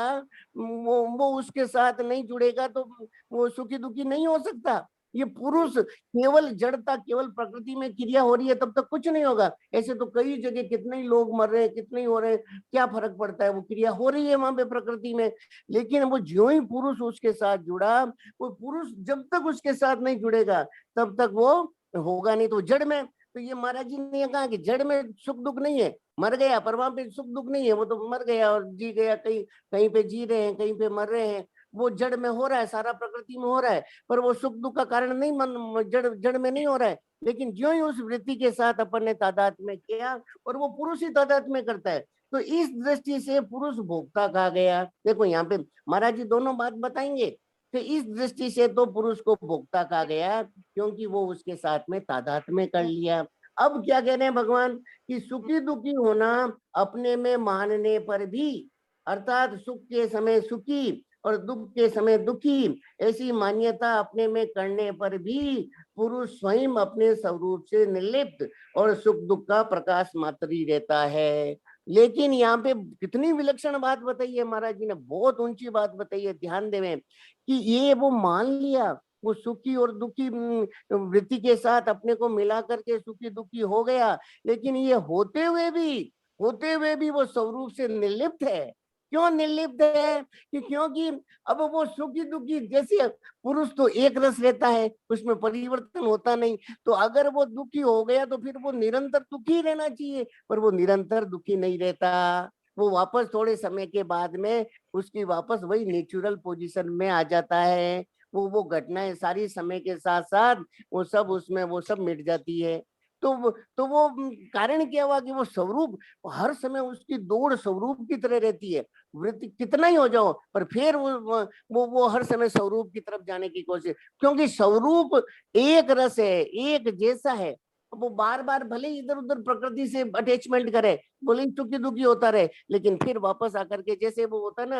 B: वो उसके साथ नहीं जुड़ेगा, तो वो सुखी दुखी नहीं हो सकता। ये पुरुष केवल जड़ता, केवल प्रकृति में क्रिया हो रही है तब तक कुछ नहीं होगा। ऐसे तो कई जगह कितने ही लोग मर रहे हैं, कितने ही हो रहे हैं, क्या फर्क पड़ता है, वो क्रिया हो रही है वहां पे प्रकृति में। लेकिन वो ज्यों ही पुरुष उसके साथ जुड़ा, वो पुरुष जब तक उसके साथ नहीं जुड़ेगा तब तक वो होगा नहीं, तो जड़ में। तो ये महाराज जी ने कहा कि जड़ में सुख दुख नहीं है, मर गया पर वहां पे सुख दुख नहीं है, वो तो मर गया और जी गया, कहीं कहीं पे जी रहे हैं, कहीं पे मर रहे हैं, वो जड़ में हो रहा है, सारा प्रकृति में हो रहा है, पर वो सुख दुख का कारण नहीं, मन जड़ में नहीं हो रहा है। लेकिन ज्यों ही उस वृत्ति के साथ अपन ने तादाद में किया, और वो पुरुष ही तादाद में करता है, तो इस दृष्टि से पुरुष भोक्ता कहा गया। देखो यहाँ पे महाराज जी दोनों बात बताएंगे, तो इस दृष्टि से तो पुरुष को भोक्ता कहा गया क्योंकि वो उसके साथ में तादाद में कर लिया। अब क्या कह रहे हैं भगवान कि सुखी दुखी होना अपने में मानने पर भी, अर्थात सुख के समय सुखी और दुख के समय दुखी, ऐसी मान्यता अपने में करने पर भी पुरुष स्वयं अपने स्वरूप से निर्लिप्त और सुख दुख का प्रकाश मात्र ही रहता है। लेकिन यहाँ पे कितनी विलक्षण बात बताई है महाराज जी ने, बहुत ऊंची बात बताई है, ध्यान देवें कि ये वो मान लिया, वो सुखी और दुखी वृत्ति के साथ अपने को मिला करके सुखी दुखी हो गया, लेकिन ये होते हुए भी वो स्वरूप से निर्लिप्त है। क्यों निर्लिप्त है कि क्योंकि अब वो सुखी दुखी, जैसे पुरुष तो एक रस रहता है, उसमें परिवर्तन होता नहीं, तो अगर वो दुखी हो गया तो फिर वो निरंतर दुखी रहना चाहिए, पर वो निरंतर दुखी नहीं रहता, वो वापस थोड़े समय के बाद में उसकी वापस वही नेचुरल पोजीशन में आ जाता है। वो घटनाएं सारी समय के साथ साथ वो सब उसमें वो सब मिट जाती है। तो वो कारण क्या हुआ कि वो स्वरूप हर समय उसकी दौड़ स्वरूप की तरह रहती है। वृत्ति कितना ही हो जाओ पर फिर वो हर समय स्वरूप की तरफ जाने की कोशिश, क्योंकि स्वरूप एक रस है, एक जैसा है। वो बार बार भले इधर उधर प्रकृति से अटैचमेंट करे, बोले सुखी दुखी होता रहे, लेकिन फिर वापस आकर के जैसे वो होता है ना,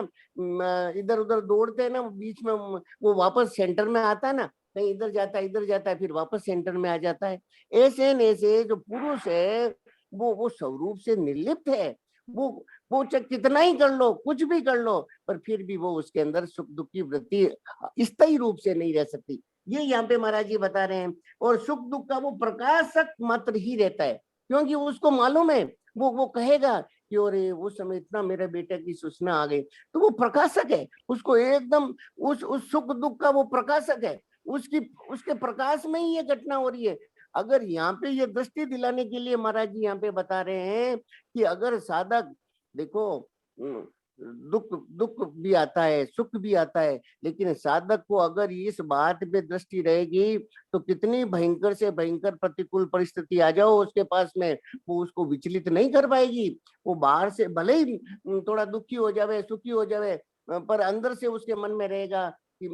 B: इधर उधर दौड़ते हैं ना, बीच में वो वापस सेंटर में आता है ना, कहीं इधर जाता है फिर वापस सेंटर में आ जाता है। ऐसे न ऐसे जो पुरुष है वो स्वरूप से निर्लिप्त है। वो चाहे कितना ही कर लो, कुछ भी कर लो, पर फिर भी वो उसके अंदर सुख दुख की वृत्ति स्थायी रूप से नहीं रह सकती। ये यहाँ पे महाराज जी बता रहे हैं। और सुख दुख का वो प्रकाशक मात्र ही रहता है, क्योंकि उसको मालूम है, वो कहेगा कि अरे उस समय इतना मेरे बेटे की सूचना आ गई, तो वो प्रकाशक है, उसको एकदम उस सुख दुख का वो प्रकाशक है, उसके प्रकाश में ही ये घटना हो रही है। अगर यहाँ पे ये दृष्टि दिलाने के लिए महाराज जी यहाँ पे बता रहे हैं कि अगर साधक देखो, दुख दुख भी आता है, सुख भी आता है, लेकिन साधक को अगर इस बात पे दृष्टि रहेगी तो कितनी भयंकर से भयंकर प्रतिकूल परिस्थिति आ जाओ उसके पास में, वो उसको विचलित नहीं कर पाएगी। वो बाहर से भले ही थोड़ा दुखी हो जावे, सुखी हो जावे, पर अंदर से उसके मन में रहेगा कि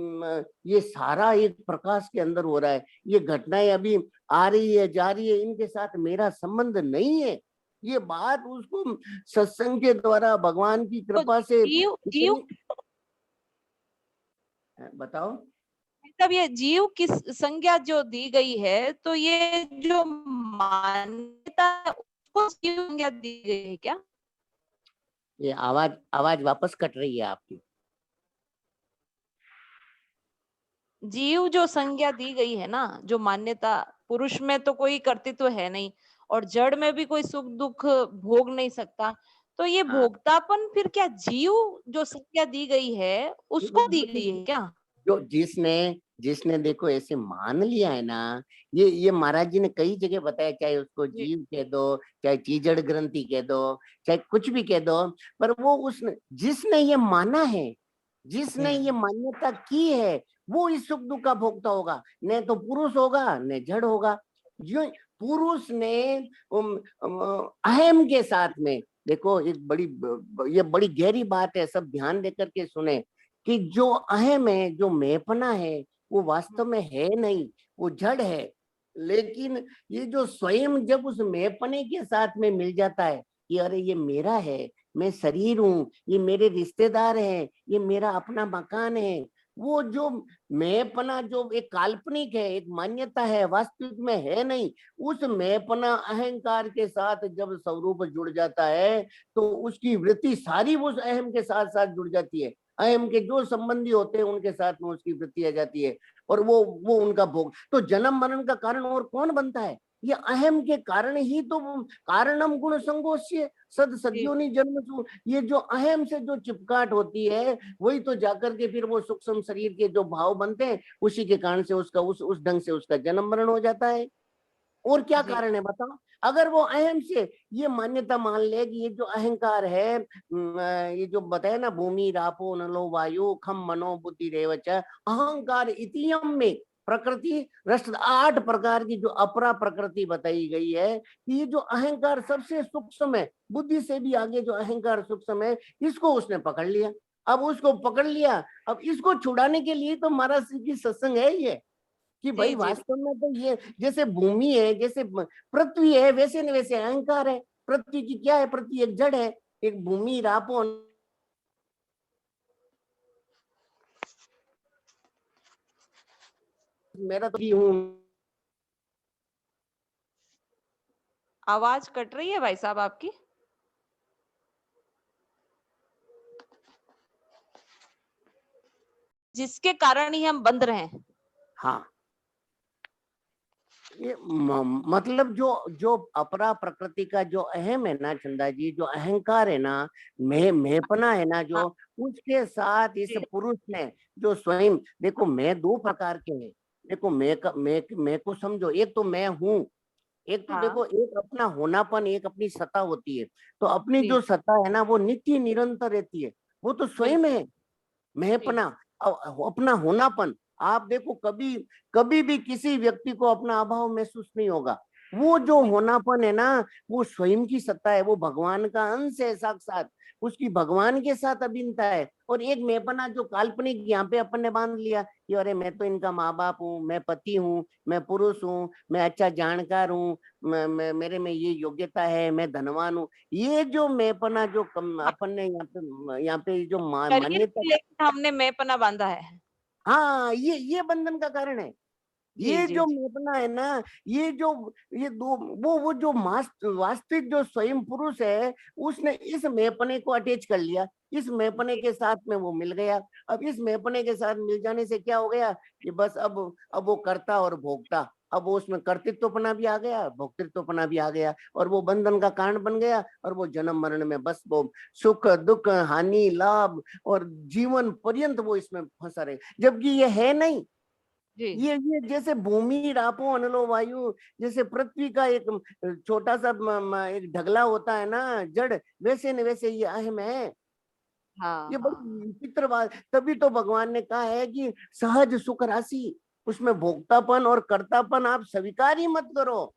B: ये सारा एक प्रकाश के अंदर हो रहा है, ये घटनाएं अभी आ रही है जा रही है, इनके साथ मेरा संबंध नहीं है। ये बात उसको सत्संग के द्वारा भगवान की कृपा से
C: जीव जीव
B: बताओ।
C: मतलब ये जीव की संज्ञा जो दी गई है, तो ये जो मान्यता है, उसको जीव संज्ञा दी गई है क्या?
B: ये आवाज आवाज वापस कट रही है आपकी।
C: जीव जो संज्ञा दी गई है ना, जो मान्यता, पुरुष में तो कोई कर्तृत्व है नहीं और जड़ में भी कोई सुख दुख भोग नहीं सकता, तो ये
B: हाँ,
C: भोगतापन फिर क्या जीव जो संज्ञा दी गई है उसको दी गई है क्या?
B: जो जिसने जिसने देखो ऐसे मान लिया है ना, ये महाराज जी ने कई जगह बताया, चाहे उसको
C: जी
B: जीव कह दो, चाहे चीजड़ ग्रंथि कह दो, चाहे कुछ भी कह दो, पर वो उसने जिसने ये माना है, जिसने ये मान्यता की है, वो इस सुख दुख का भोगता होगा, न तो पुरुष होगा न जड़ होगा। जो पुरुष ने अहम के साथ में, देखो एक ये बड़ी गहरी बात है, सब ध्यान देकर के सुने कि जो अहम है, जो मैपना है, वो वास्तव में है नहीं, वो जड़ है। लेकिन ये जो स्वयं जब उस मैपने के साथ में मिल जाता है कि अरे ये मेरा है, मैं शरीर हूँ, ये मेरे रिश्तेदार हैं, ये मेरा अपना मकान है, वो जो मैपना जो एक काल्पनिक है, एक मान्यता है, वास्तविक में है नहीं, उस मैपना अहंकार के साथ जब स्वरूप जुड़ जाता है तो उसकी वृत्ति सारी उस अहम के साथ साथ जुड़ जाती है। अहम के जो संबंधी होते हैं उनके साथ में उसकी वृत्ति आ जाती है, और वो उनका भोग। तो जन्म मरण का कारण और कौन बनता है? ये अहम के कारण ही तो, कारणम गुण संगोष्य सद सद्योनि जन्म, ये जो अहम से जो चिपकाट होती है, वही तो जाकर के फिर वो सूक्ष्म शरीर के जो भाव बनते हैं, उसी के कारण से उसका उस ढंग से उसका जन्म मरण हो जाता है। और क्या
C: जी
B: कारण है बताओ? अगर वो अहम से ये मान्यता मान ले कि ये जो अहंकार है, ये जो बताया ना, भूमि रापो नलो वायु खम मनो बुद्धि रेवच अहंकार इतियम में प्रकृति रष्ट 8 प्रकार की जो अपरा प्रकृति बताई गई है कि ये जो अहंकार सबसे सूक्ष्म है, बुद्धि से भी आगे जो अहंकार सूक्ष्म है, इसको उसने पकड़ लिया। अब उसको पकड़ लिया, अब इसको छुड़ाने के लिए तो महाराज श्री की सत्संग है ये, कि भाई
C: जी जी
B: वास्तव में तो ये जैसे भूमि है, जैसे पृथ्वी है, वैसे न वैसे अहंकार है। पृथ्वी की क्या है? पृथ्वी एक जड़ है, एक भूमि रापो, मेरा तो हूँ।
C: आवाज कट रही है भाई साहब आपकी। जिसके कारण ही हम बंध रहे हैं।
B: हाँ, ये मतलब जो अपरा प्रकृति का जो अहम है ना चंदा जी, जो अहंकार है ना, मैंपना है ना, जो
C: हाँ
B: उसके साथ इस
C: जी
B: पुरुष ने जो स्वयं, देखो मैं 2 प्रकार के हैं। देखो मैं को समझो, एक तो मैं हूँ, एक तो
C: हाँ
B: देखो एक अपना होनापन, एक अपनी सत्ता होती है। तो अपनी
C: जी
B: जो सत्ता है ना, वो नित्य निरंतर रहती है, वो तो स्वयं
C: बिल्कुल
B: है। मैं
C: जी
B: अपना अपना होनापन, आप देखो कभी कभी भी किसी व्यक्ति को अपना अभाव महसूस नहीं होगा। वो जो होनापन है ना, वो स्वयं की सत्ता है, वो भगवान का अंश है साक्षात, उसकी भगवान के साथ अभिन्नता है। और एक मैंपना जो काल्पनिक यहाँ पे अपन ने बांध लिया कि अरे मैं तो इनका माँ बाप हूँ, मैं पति हूँ, मैं पुरुष हूँ, मैं अच्छा जानकार हूँ, मेरे में ये योग्यता है, मैं धनवान हूँ। ये जो मैंपना जो
C: हाँ,
B: अपन ने यहाँ पे जो
C: शरीर
B: मान्यता,
C: को लेकर हमने मैंपना बांधा है।
B: हाँ, ये बंधन का कारण है।
C: जी
B: ये
C: जी
B: जो
C: जी।
B: मेपना है ना, ये जो ये दो वो जो वास्तविक जो स्वयं पुरुष है, उसने इस मेपने को अटैच कर लिया, इस मेपने के साथ में वो मिल गया। अब इस मेपने के साथ मिल जाने से क्या हो गया कि बस अब वो कर्ता और भोक्ता, अब वो उसमें कर्तृत्वपना भी आ गया, भोक्तृत्वपना भी आ गया, और वो बंधन का कारण बन गया। और वो जन्म मरण में बस वो सुख दुख हानि लाभ और जीवन पर्यंत वो इसमें फंसा रहे, जबकि ये है नहीं।
C: जी
B: ये जैसे भूमि रापो अनलो वायु, जैसे पृथ्वी का एक छोटा सा एक ढगला होता है ना जड़, वैसे न वैसे ये अहम है।
C: हाँ
B: ये
C: हाँ
B: बड़ी विचित्र बात, तभी तो भगवान ने कहा है कि सहज सुख राशि, उसमें भोक्तापन और कर्तापन आप स्वीकार ही मत करो।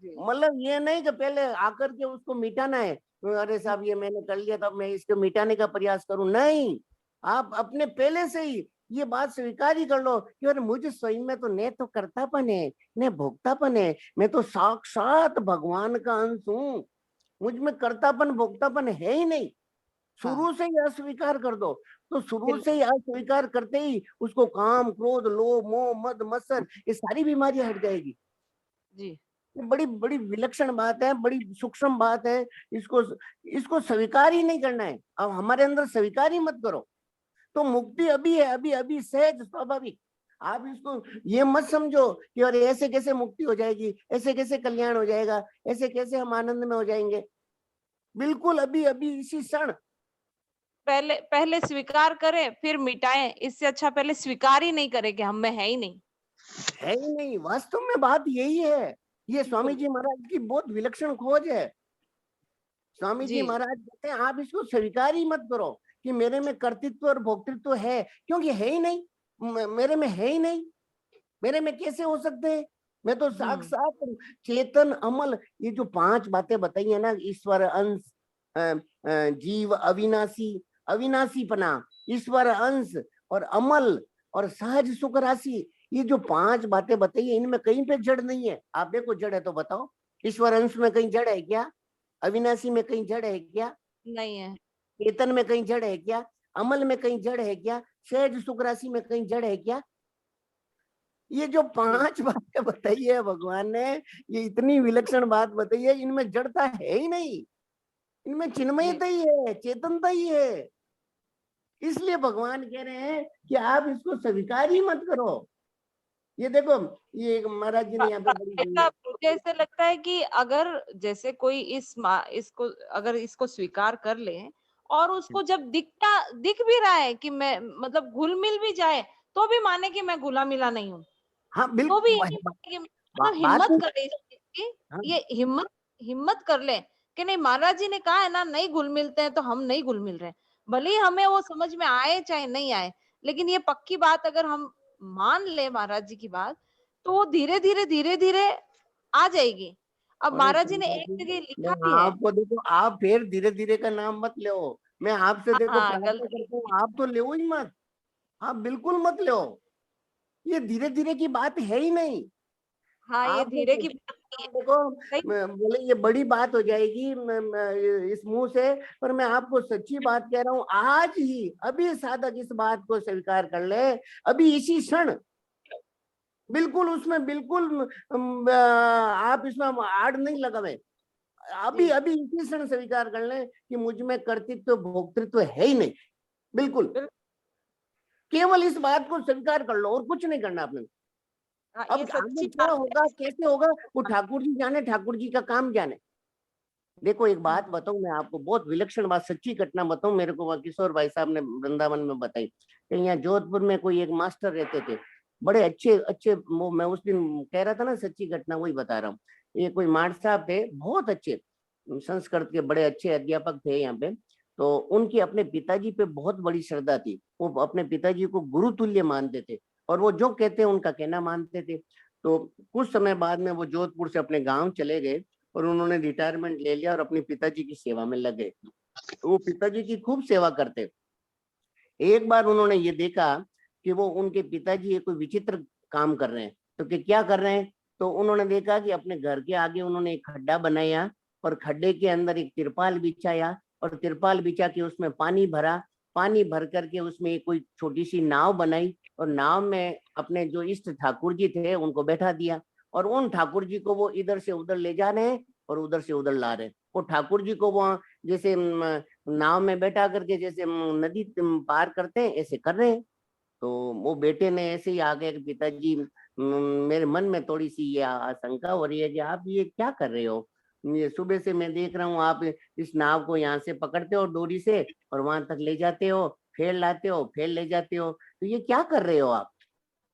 C: जी।
B: मतलब ये नहीं कि पहले आकर के उसको मिटाना है, अरे साहब ये मैंने कर लिया, तब मैं इसको मिटाने का प्रयास करूं, नहीं। आप अपने पहले से ही ये बात स्वीकार ही कर लो कि अरे मुझे स्वयं में तो न तो कर्तापन है न भोक्तापन है, मैं तो साक्षात भगवान का अंश हूँ, मुझ में कर्तापन भोक्तापन है ही नहीं।
C: हाँ
B: शुरू से ही अस्वीकार कर दो। तो शुरू
C: बिल्कुल।
B: से ही अस्वीकार करते ही उसको काम क्रोध लोभ मोह मद मत्सर ये सारी बीमारियां हट जाएगी।
C: जी
B: ये बड़ी बड़ी विलक्षण बात है, बड़ी सूक्ष्म बात है। इसको इसको स्वीकार ही नहीं करना है, अब हमारे अंदर स्वीकार ही मत करो। तो मुक्ति अभी है, अभी अभी सहज स्वाभाविक। आप इसको ये मत समझो कि अरे ऐसे कैसे मुक्ति हो जाएगी, ऐसे कैसे कल्याण हो जाएगा, ऐसे कैसे हम आनंद में हो जाएंगे। बिल्कुल अभी अभी इसी क्षण।
C: पहले पहले स्वीकार करें फिर मिटाएं, इससे अच्छा पहले स्वीकार ही नहीं करें कि हम में है ही नहीं।
B: है ही नहीं, वास्तव में बात यही है। ये स्वामी
C: बिल्कुल।
B: जी महाराज की बहुत विलक्षण खोज है। स्वामी जी
C: जी
B: महाराज कहते हैं आप इसको स्वीकार ही मत करो कि मेरे में कर्तृत्व और भोक्तृत्व है, क्योंकि है ही नहीं। मेरे में है ही नहीं, मेरे में कैसे हो सकते हैं। मैं तो साक्षात चेतन अमल, ये जो पांच बातें बताई है ना, ईश्वर अंश, जीव अविनाशी, अविनाशीपना, ईश्वर अंश और अमल और सहज सुख राशि, ये जो पांच बातें बताई है इनमें कहीं पे जड़ नहीं है। आप देखो जड़ है तो बताओ, ईश्वर अंश में कहीं जड़ है क्या, अविनाशी में कहीं जड़ है क्या,
C: नहीं है।
B: चेतन में कहीं जड़ है क्या, अमल में कहीं जड़ है क्या, सहज सुख राशि में कहीं जड़ है क्या। ये जो
C: जी
B: पांच बातें बताई है भगवान ने, ये इतनी विलक्षण बात बताई है, इनमें जड़ता है ही नहीं, इनमें
C: जी।
B: चिन्मयता ही है, चेतनता ही है। इसलिए भगवान कह रहे हैं कि आप इसको स्वीकार ही मत करो। ये देखो, ये महाराज जी ने यहाँ पे बड़ी,
C: ऐसा मुझे ऐसे लगता है कि अगर जैसे कोई इसको अगर इसको स्वीकार कर ले और उसको जब दिख भी रहा है कि मैं मतलब घुल मिल भी जाए तो भी माने कि मैं घुला मिला नहीं हूँ,
B: हाँ
C: तो भी
B: बिल्कुल
C: यही माने कि मतलब
B: बात
C: हिम्मत
B: है।
C: करे इस चीज की।
B: हाँ
C: ये हिम्मत हिम्मत कर ले कि नहीं, महाराज जी ने कहा है ना नहीं घुल मिलते हैं तो हम नहीं घुल मिल रहे, भले ही हमें वो समझ में आए चाहे नहीं आए, लेकिन ये पक्की बात अगर हम मान ले महाराज जी की बात, तो वो धीरे धीरे आ जाएगी। अब
B: अरे
C: महाराज जी ने
B: शंकर
C: एक
B: जी,
C: जगह
B: मैं
C: लिखा भी है।
B: आपको देखो, आप फिर धीरे धीरे का नाम मत लो। मैं आपसे देखो
C: हाँ
B: प्रार्थना
C: गलती।
B: करता हूँ, आप तो ले ही मत, आप बिल्कुल मत लो। ये धीरे धीरे की बात है ही नहीं।
C: हाँ ये
B: आपको
C: धीरे की
B: सच्ची
C: बात नहीं है।
B: देखो,
C: सही।
B: बोले ये बड़ी बात हो जाएगी इस मुंह से, पर मैं आपको सच्ची बात कह रहा हूँ, आज ही अभी साधक इस बात को स्वीकार कर ले, अभी इसी क्षण, बिल्कुल उसमें बिल्कुल आप इसमें आड़ नहीं लगावे, अभी
C: जी
B: अभी इसी क्षण स्वीकार कर ले कि मुझ में कर्तृत्व भोक्तृत्व है ही नहीं। बिल्कुल
C: बिल्कुल।
B: केवल इस बात को स्वीकार कर लो और कुछ नहीं करना आपने।
C: हाँ
B: अब
C: ये
B: आगे
C: सच्ची
B: क्या
C: बात
B: होगा कैसे होगा वो ठाकुर जी जाने, ठाकुर जी का काम जाने। देखो एक
C: है।
B: बात बताऊं मैं आपको, बहुत विलक्षण बात, सच्ची घटना बताऊं, मेरे को वहाँ किशोर भाई साहब ने वृंदावन में बताई कि यहाँ जोधपुर में कोई एक मास्टर रहते थे, बड़े अच्छे अच्छे, वो मैं उस दिन कह रहा था ना सच्ची घटना, वही बता रहा हूँ। ये कोई मास्टर साहब थे, बहुत अच्छे संस्कृत के बड़े अच्छे अध्यापक थे यहाँ पे। तो उनकी अपने पिताजी पे बहुत बड़ी श्रद्धा थी, वो अपने पिताजी को गुरु तुल्य मानते थे और वो जो कहते हैं उनका कहना मानते थे। तो कुछ समय बाद में वो जोधपुर से अपने गांव चले गए और उन्होंने रिटायरमेंट ले लिया और अपने पिताजी की सेवा में लग गए। वो पिताजी की खूब सेवा करते। एक बार उन्होंने ये देखा कि वो उनके पिताजी ये कोई विचित्र काम कर रहे हैं, तो कि क्या कर रहे हैं, तो उन्होंने देखा कि अपने घर के आगे उन्होंने एक खड्डा बनाया और खड्डे के अंदर एक तिरपाल बिछाया और तिरपाल बिछा के उसमें पानी भरा, पानी भर करके उसमें कोई छोटी सी नाव बनाई और नाव में अपने जो इष्ट ठाकुर जी थे उनको बैठा दिया और उन ठाकुर जी को वो इधर से उधर ले जा रहे हैं और उधर से उधर ला रहे हैं। वो ठाकुर जी को वहां जैसे नाव में बैठा करके जैसे नदी पार करते हैं ऐसे कर रहे हैं। तो वो बेटे ने ऐसे ही आ गए कि पिताजी मेरे मन में थोड़ी सी ये आशंका हो रही है कि आप ये क्या कर रहे हो, ये सुबह से मैं देख रहा हूँ आप इस नाव को यहाँ से पकड़ते हो डोरी से और वहां तक ले जाते हो, फिर लाते हो, फिर ले जाते हो, तो ये क्या कर रहे हो आप।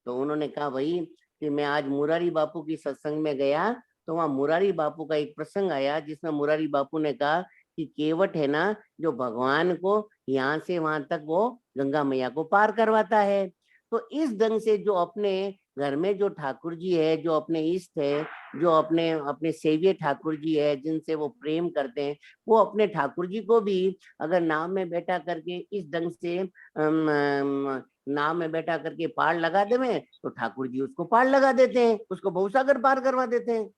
B: तो उन्होंने कहा भाई कि मैं आज मुरारी बापू की सत्संग में गया तो वहां मुरारी बापू का एक प्रसंग आया जिसमें मुरारी बापू ने कहा कि केवट है ना जो भगवान को यहाँ से वहां तक वो गंगा मैया को पार करवाता है। तो इस ढंग से जो अपने घर में जो ठाकुर जी है, जो अपने इष्ट है, जो अपने अपने सेव्य ठाकुर जी है जिनसे वो प्रेम करते हैं, वो अपने ठाकुर जी को भी अगर नाव में बैठा करके इस ढंग से नाव में बैठा करके पार लगा देवे तो ठाकुर जी उसको पार लगा देते हैं, उसको भवसागर पार करवा देते हैं।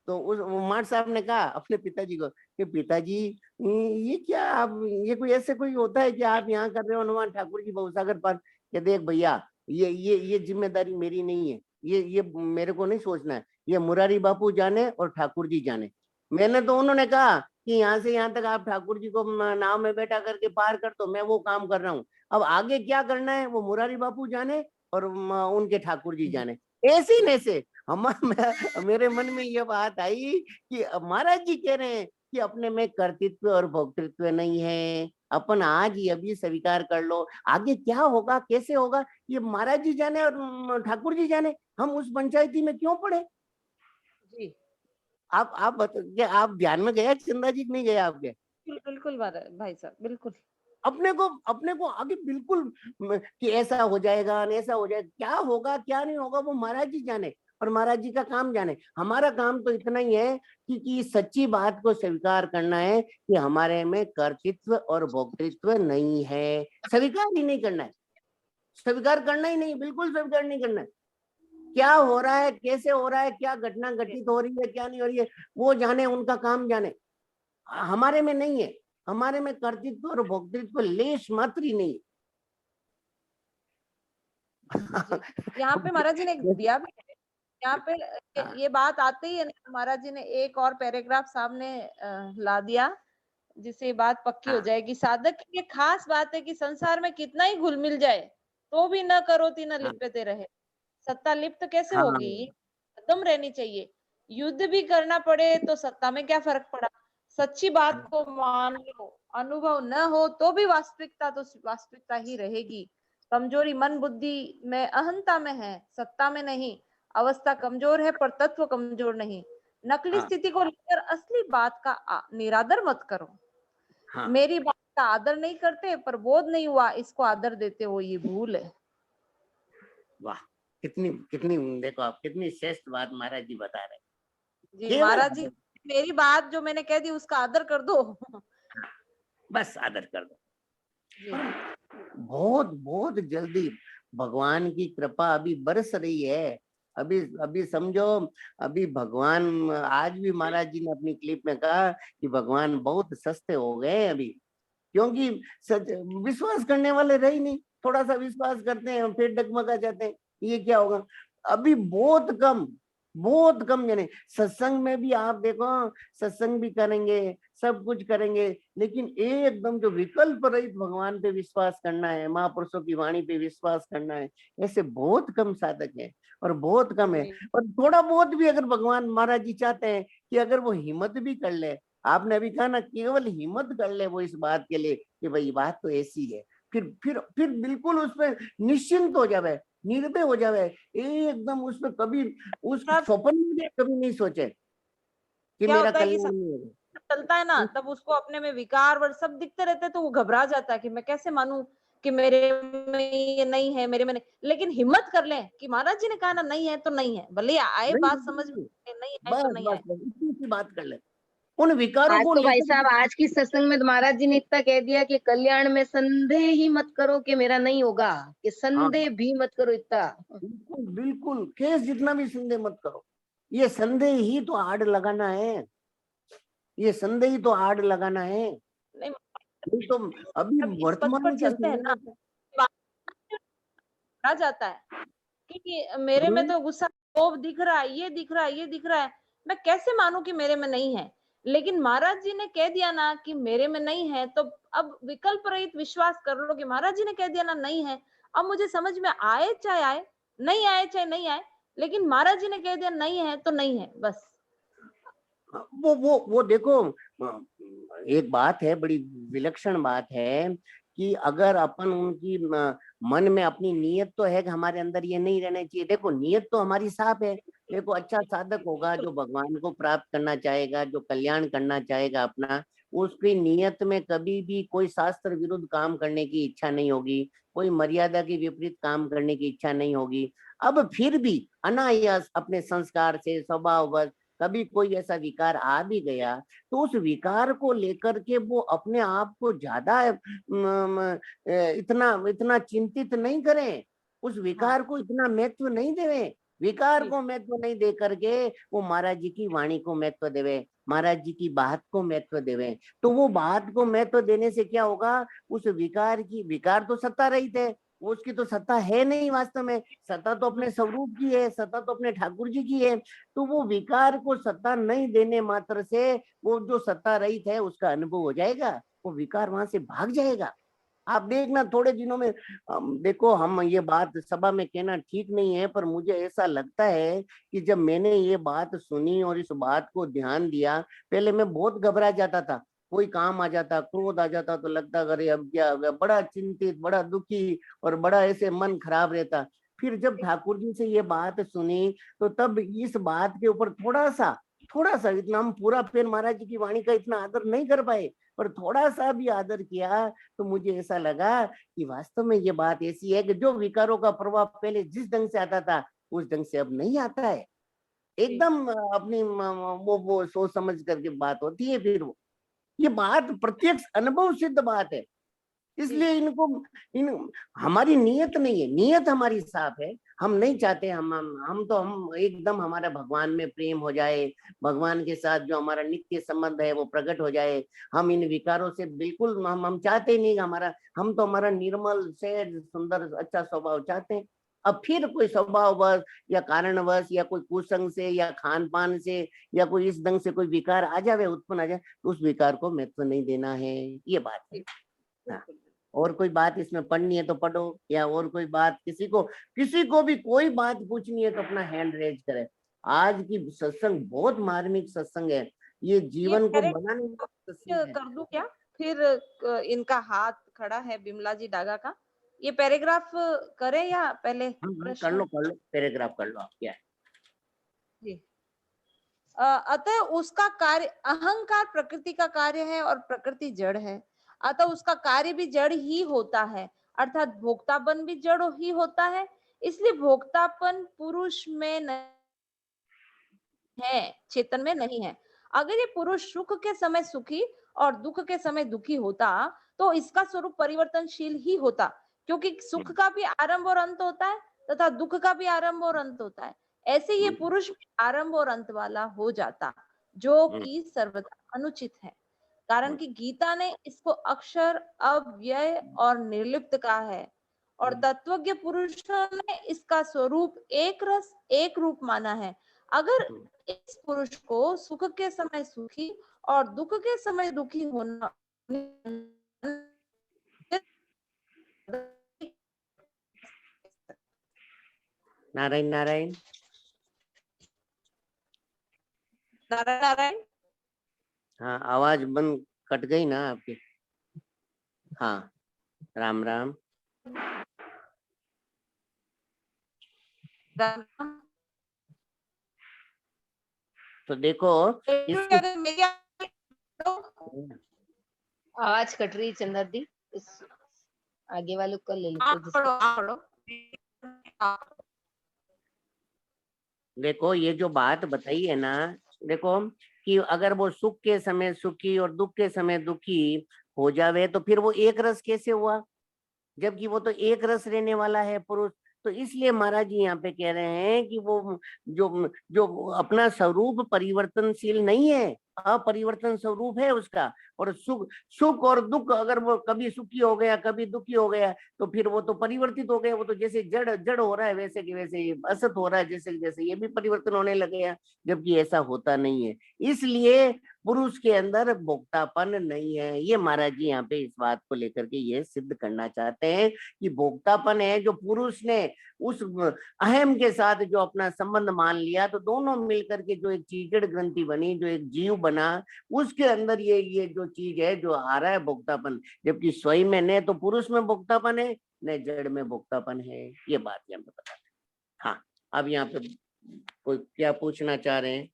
B: तो उस मार साहब ने कहा अपने पिताजी को कि पिताजी ये क्या आप, ये कोई ऐसे कोई होता है कि आप यहाँ कर रहे हो हनुमान ठाकुर जी भवसागर पार। कि देख भैया ये जिम्मेदारी मेरी नहीं है, ये मेरे को नहीं सोचना है, ये मुरारी बापू जाने और ठाकुर जी जाने। मैंने तो उन्होंने कहा कि यहाँ से यहाँ तक आप ठाकुर जी को नाव में बैठा करके पार कर, तो मैं वो काम कर रहा हूँ। अब आगे क्या करना है वो मुरारी बापू जाने और उनके ठाकुर जी जाने। ऐसे ही ऐसे मेरे मन में ये बात आई कि महाराज जी कह रहे हैं कि अपने में कर्तृत्व और भोक्तृत्व नहीं है, अपन आज ही अभी स्वीकार कर लो, आगे क्या होगा कैसे होगा ये महाराज जी जाने और ठाकुर जी जाने, हम उस पंचायती में क्यों पड़े।
C: जी
B: आप क्या आप ध्यान में गया चंदा जी नहीं गया आपके।
C: बिल्कुल भाई साहब बिल्कुल।
B: अपने को आगे बिल्कुल कि ऐसा हो जाएगा ऐसा हो जाएगा, क्या होगा क्या नहीं होगा वो महाराज जी जाने और महाराज जी का काम जाने। हमारा काम तो इतना ही है कि सच्ची बात को स्वीकार करना है कि हमारे में कर्तृत्व और भोक्तृत्व नहीं है, स्वीकार ही नहीं करना है, स्वीकार करना ही नहीं, बिल्कुल स्वीकार नहीं करना है। क्या हो रहा है कैसे हो रहा है, क्या घटना घटित हो रही है क्या नहीं हो रही है वो जाने, उनका काम जाने, हमारे में नहीं है। हमारे में कर्तृत्व और भोक्तृत्व लेश मात्र ही नहीं।
C: यहाँ पे महाराज जी ने एक दिया भी है, यहाँ पे
B: हाँ।
C: ये बात आते ही महाराज जी ने एक और पैराग्राफ सामने ला दिया जिससे ये बात पक्की हो
B: हाँ।
C: जाएगी। साधक की ये खास बात है कि संसार में कितना ही घुल मिल जाए तो भी न करोति न
B: हाँ।
C: लिप्यते रहे। सत्ता लिप्त कैसे
B: हाँ।
C: होगी, ये खत्म रहनी चाहिए। युद्ध भी करना पड़े तो सत्ता में क्या फर्क पड़ा, सच्ची बात को मान लो, अनुभव न हो तो भी वास्तविकता तो वास्तविकता ही रहेगी। कमजोरी मन बुद्धि में अहंता में है, सत्ता में नहीं। अवस्था कमजोर है पर तत्व कमजोर नहीं। नकली
B: हाँ।
C: स्थिति को लेकर असली बात का निरादर मत करो।
B: हाँ।
C: मेरी बात का आदर नहीं करते पर बोध नहीं हुआ इसको आदर देते हो, ये भूल है।
B: वाह, कितनी कितनी देखो आप कितनी श्रेष्ठ बात महाराज जी बता रहे हैं।
C: जी
B: केवल
C: महाराज जी मेरी बात जो मैंने कह दी उसका आदर कर दो।
B: बस आदर कर दो।
C: जी
B: बहुत बहुत जल्दी भगवान की कृपा अभी बरस रही है। अभी अभी समझो, अभी भगवान आज भी महाराज जी ने अपनी क्लिप में कहा कि भगवान बहुत सस्ते हो गए अभी, क्योंकि सच विश्वास करने वाले रहे ही नहीं। थोड़ा सा विश्वास करते हैं फिर डगमगा जाते हैं, ये क्या होगा। अभी बहुत कम जने सत्संग में भी आप देखो, सत्संग भी करेंगे सब कुछ करेंगे लेकिन एकदम जो विकल्प रहित भगवान पे विश्वास करना है, महापुरुषों की वाणी पे विश्वास करना है, ऐसे बहुत कम साधक हैं और बहुत कम है। और थोड़ा बहुत भी अगर भगवान महाराज जी चाहते हैं कि अगर वो हिम्मत भी कर ले, आपने अभी कहा ना केवल हिम्मत कर ले वो इस बात के लिए कि भाई बात तो ऐसी है, फिर बिल्कुल उसमें निश्चिंत हो जावे, निर्भय हो जावे, एकदम उसमें कभी उस स्वप्न में भी कभी नहीं सोचे कि
C: क्या
B: मेरा
C: होता है कि
B: कल्याण नहीं होगा।
C: चलता है ना तब उसको अपने में विकार व सब दिखते रहते हैं तो वो घबरा जाता है कि मैं कैसे मानूं, कि मेरे में ये नहीं है, मेरे में नहीं, लेकिन हिम्मत कर लें कि महाराज जी ने कहा ना नहीं है तो नहीं है, भले ही आए
B: नहीं,
C: बात
B: नहीं,
C: समझ में,
B: नहीं,
C: नहीं है तो
B: बस
C: नहीं
B: बस
C: आए।
B: बस इतनी सी बात कर ले। उन विकारों
A: आज
B: को
A: तो भाई
B: लेकर
A: साहब, आज की सत्संग में तो महाराज जी ने इतना कह दिया कि कल्याण में संदेह ही मत करो कि मेरा नहीं होगा, कि
B: हाँ,
A: संदेह भी मत करो इतना।
B: बिल्कुल बिल्कुल, केस जितना भी संदेह मत करो। ये संदेह ही तो आड़ लगाना है, ये संदेह ही तो आड़ लगाना है।
C: नहीं,
B: नहीं तो अभी
C: जब इस पथ पर
B: वर्तमान के
C: चलते हैं
B: समय
C: ना,
B: में
C: आ जाता है कि मेरे में तो गुस्सा, क्षोभ दिख रहा है, ये दिख रहा है, ये दिख रहा है, मैं कैसे मानूं कि मेरे में नहीं है। लेकिन महाराज जी ने कह दिया ना कि मेरे में नहीं है, तो अब विकल्प रहित विश्वास कर लो कि महाराज जी ने कह दिया ना नहीं है। अब मुझे समझ में आए चाहे आए, नहीं आए चाहे नहीं आए, लेकिन महाराज जी ने कह दिया नहीं है तो नहीं है, बस।
B: वो देखो, एक बात है, बड़ी विलक्षण बात है कि अगर अपन उनकी मन में अपनी नीयत तो है कि हमारे अंदर ये नहीं रहना चाहिए। देखो नीयत तो हमारी साफ है। देखो अच्छा साधक होगा जो भगवान को प्राप्त करना चाहेगा, जो कल्याण करना चाहेगा अपना, उसकी नीयत में कभी भी कोई शास्त्र विरुद्ध काम करने की इच्छा नहीं होगी, कोई मर्यादा के विपरीत काम करने की इच्छा नहीं होगी। अब फिर भी अनायास अपने संस्कार से, स्वभाववश कभी कोई ऐसा विकार आ भी गया, तो उस विकार को लेकर के वो अपने आप को ज्यादा इतना इतना चिंतित नहीं करें, उस विकार को इतना महत्व नहीं देवे। विकार को महत्व नहीं दे करके वो महाराज जी की वाणी को महत्व देवे, महाराज जी की बात को महत्व देवे। तो वो बात को महत्व देने से क्या होगा, उस विकार की, विकार तो सत्ता रहित है, उसकी तो सत्ता है नहीं वास्तव में, सत्ता तो अपने स्वरूप की है, सत्ता तो अपने ठाकुर जी की है। तो वो विकार को सत्ता नहीं देने मात्र से वो जो सत्ता रहित है उसका अनुभव हो जाएगा, वो विकार वहां से भाग जाएगा। आप देखना थोड़े दिनों में, देखो हम ये बात सभा में कहना ठीक नहीं है, पर मुझे ऐसा लगता है कि जब मैंने ये बात सुनी और इस बात को ध्यान दिया, पहले मैं बहुत घबरा जाता था, कोई काम आ जाता, क्रोध आ जाता तो लगता अरे अब क्या हो गया, बड़ा चिंतित, बड़ा दुखी और बड़ा ऐसे मन खराब रहता। फिर जब ठाकुर जी से ये बात सुनी तो तब इस बात के ऊपर थोड़ा सा इतना, हम पूरा फिर महाराज जी की वाणी का इतना आदर नहीं कर पाए, पर थोड़ा सा भी आदर किया तो मुझे ऐसा लगा कि वास्तव में ये बात ऐसी है कि जो विकारों का प्रभाव पहले जिस ढंग से आता था उस ढंग से अब नहीं आता है। एकदम अपनी वो सोच समझ करके बात होती है। फिर वो ये बात प्रत्यक्ष अनुभव सिद्ध बात है, इसलिए इनको इन हमारी नियत नहीं है, नियत हमारी साफ है। हम नहीं चाहते, हम तो हम एकदम हमारा भगवान में प्रेम हो जाए, भगवान के साथ जो हमारा नित्य संबंध है वो प्रकट हो जाए। हम इन विकारों से बिल्कुल हम चाहते ही नहीं हमारा, हम तो हमारा निर्मल सहज सुंदर अच्छा स्वभाव चाहते हैं। अब फिर कोई स्वभाववश या कारणवश या कोई कुसंग से या खान पान से या कोई इस ढंग से कोई विकार आ जाए, उत्पन्न आ जाए, तो उस विकार को महत्व नहीं देना है, ये बात है। हाँ। और कोई बात इसमें पढ़नी है तो पढ़ो, या और कोई बात किसी को भी कोई बात पूछनी है तो अपना हैंड रेज करे। आज की सत्संग बहुत मार्मिक सत्संग है, ये
C: ये
B: जीवन को बनाने वाला सत्संग है।
C: कर दूं क्या फिर? इनका हाथ खड़ा है बिमला जी डागा का, ये पैराग्राफ करें या पहले प्रश्न?
B: कर लो पैराग्राफ कर लो, आप क्या है।
C: जी। अतः उसका कार्य, अहंकार प्रकृति का कार्य है और प्रकृति जड़ है, अतः उसका कार्य भी जड़ ही होता है, अर्थात भोक्तापन भी जड़ ही होता है। इसलिए भोक्तापन पुरुष में नहीं है, चेतन में नहीं है। अगर ये पुरुष सुख के समय सुखी और दुख के समय दुखी होता तो इसका स्वरूप परिवर्तनशील ही होता, क्योंकि सुख का भी आरंभ और अंत होता है तथा दुख का भी आरंभ और अंत होता है। ऐसे ये पुरुष आरंभ और अंत वाला हो जाता, जो कि सर्वथा अनुचित है। कारण कि गीता ने इसको अक्षर, अव्यय और निर्लिप्त कहा है, और तत्वज्ञ पुरुषों ने इसका स्वरूप एक रस एक रूप माना है। अगर इस पुरुष को सुख के समय सुखी और दुख के समय दुखी होना
B: नारायण नारायण।
C: नारायण नारायण।
B: हाँ, आवाज बंद कट गई ना आपकी। हाँ, राम राम। तो देखो इसको,
C: अगर मेरी
A: आवाज कट रही चंदा दी। आगे वालों का ले लेते
C: आप पढ़ो,
A: discuss।
C: आप पढ़ो। आप-
B: देखो ये जो बात बताई है ना, देखो कि अगर वो सुख के समय सुखी और दुख के समय दुखी हो जावे तो फिर वो एक रस कैसे हुआ, जबकि वो तो एक रस रहने वाला है पुरुष। तो इसलिए महाराज जी यहाँ पे कह रहे हैं कि वो जो जो अपना स्वरूप परिवर्तनशील नहीं है, अपरिवर्तन स्वरूप है उसका। और सुख सुख और दुख, अगर वो कभी सुखी हो गया कभी दुखी हो गया तो फिर वो तो परिवर्तित हो गया। वो तो जैसे जड़ जड़ हो रहा है वैसे कि वैसे ये असत हो रहा है, जैसे जैसे ये भी परिवर्तन होने लगे हैं, जबकि ऐसा होता नहीं है। इसलिए पुरुष के अंदर भोक्तापन नहीं है। ये महाराज जी यहाँ पे इस बात को लेकर के ये सिद्ध करना चाहते हैं कि भोक्तापन है जो पुरुष ने उस अहम के साथ जो अपना संबंध मान लिया, तो दोनों मिलकर के जो एक चीजड़ ग्रंथि बनी, जो एक जीव बना, उसके अंदर ये जो चीज है जो आ रहा है भोक्तापन। जबकि स्वयं में न तो पुरुष में भोक्तापन है न जड़ में भोक्तापन है। ये बात यहाँ पे बता। हाँ, अब यहाँ पे कोई क्या पूछना चाह रहे हैं?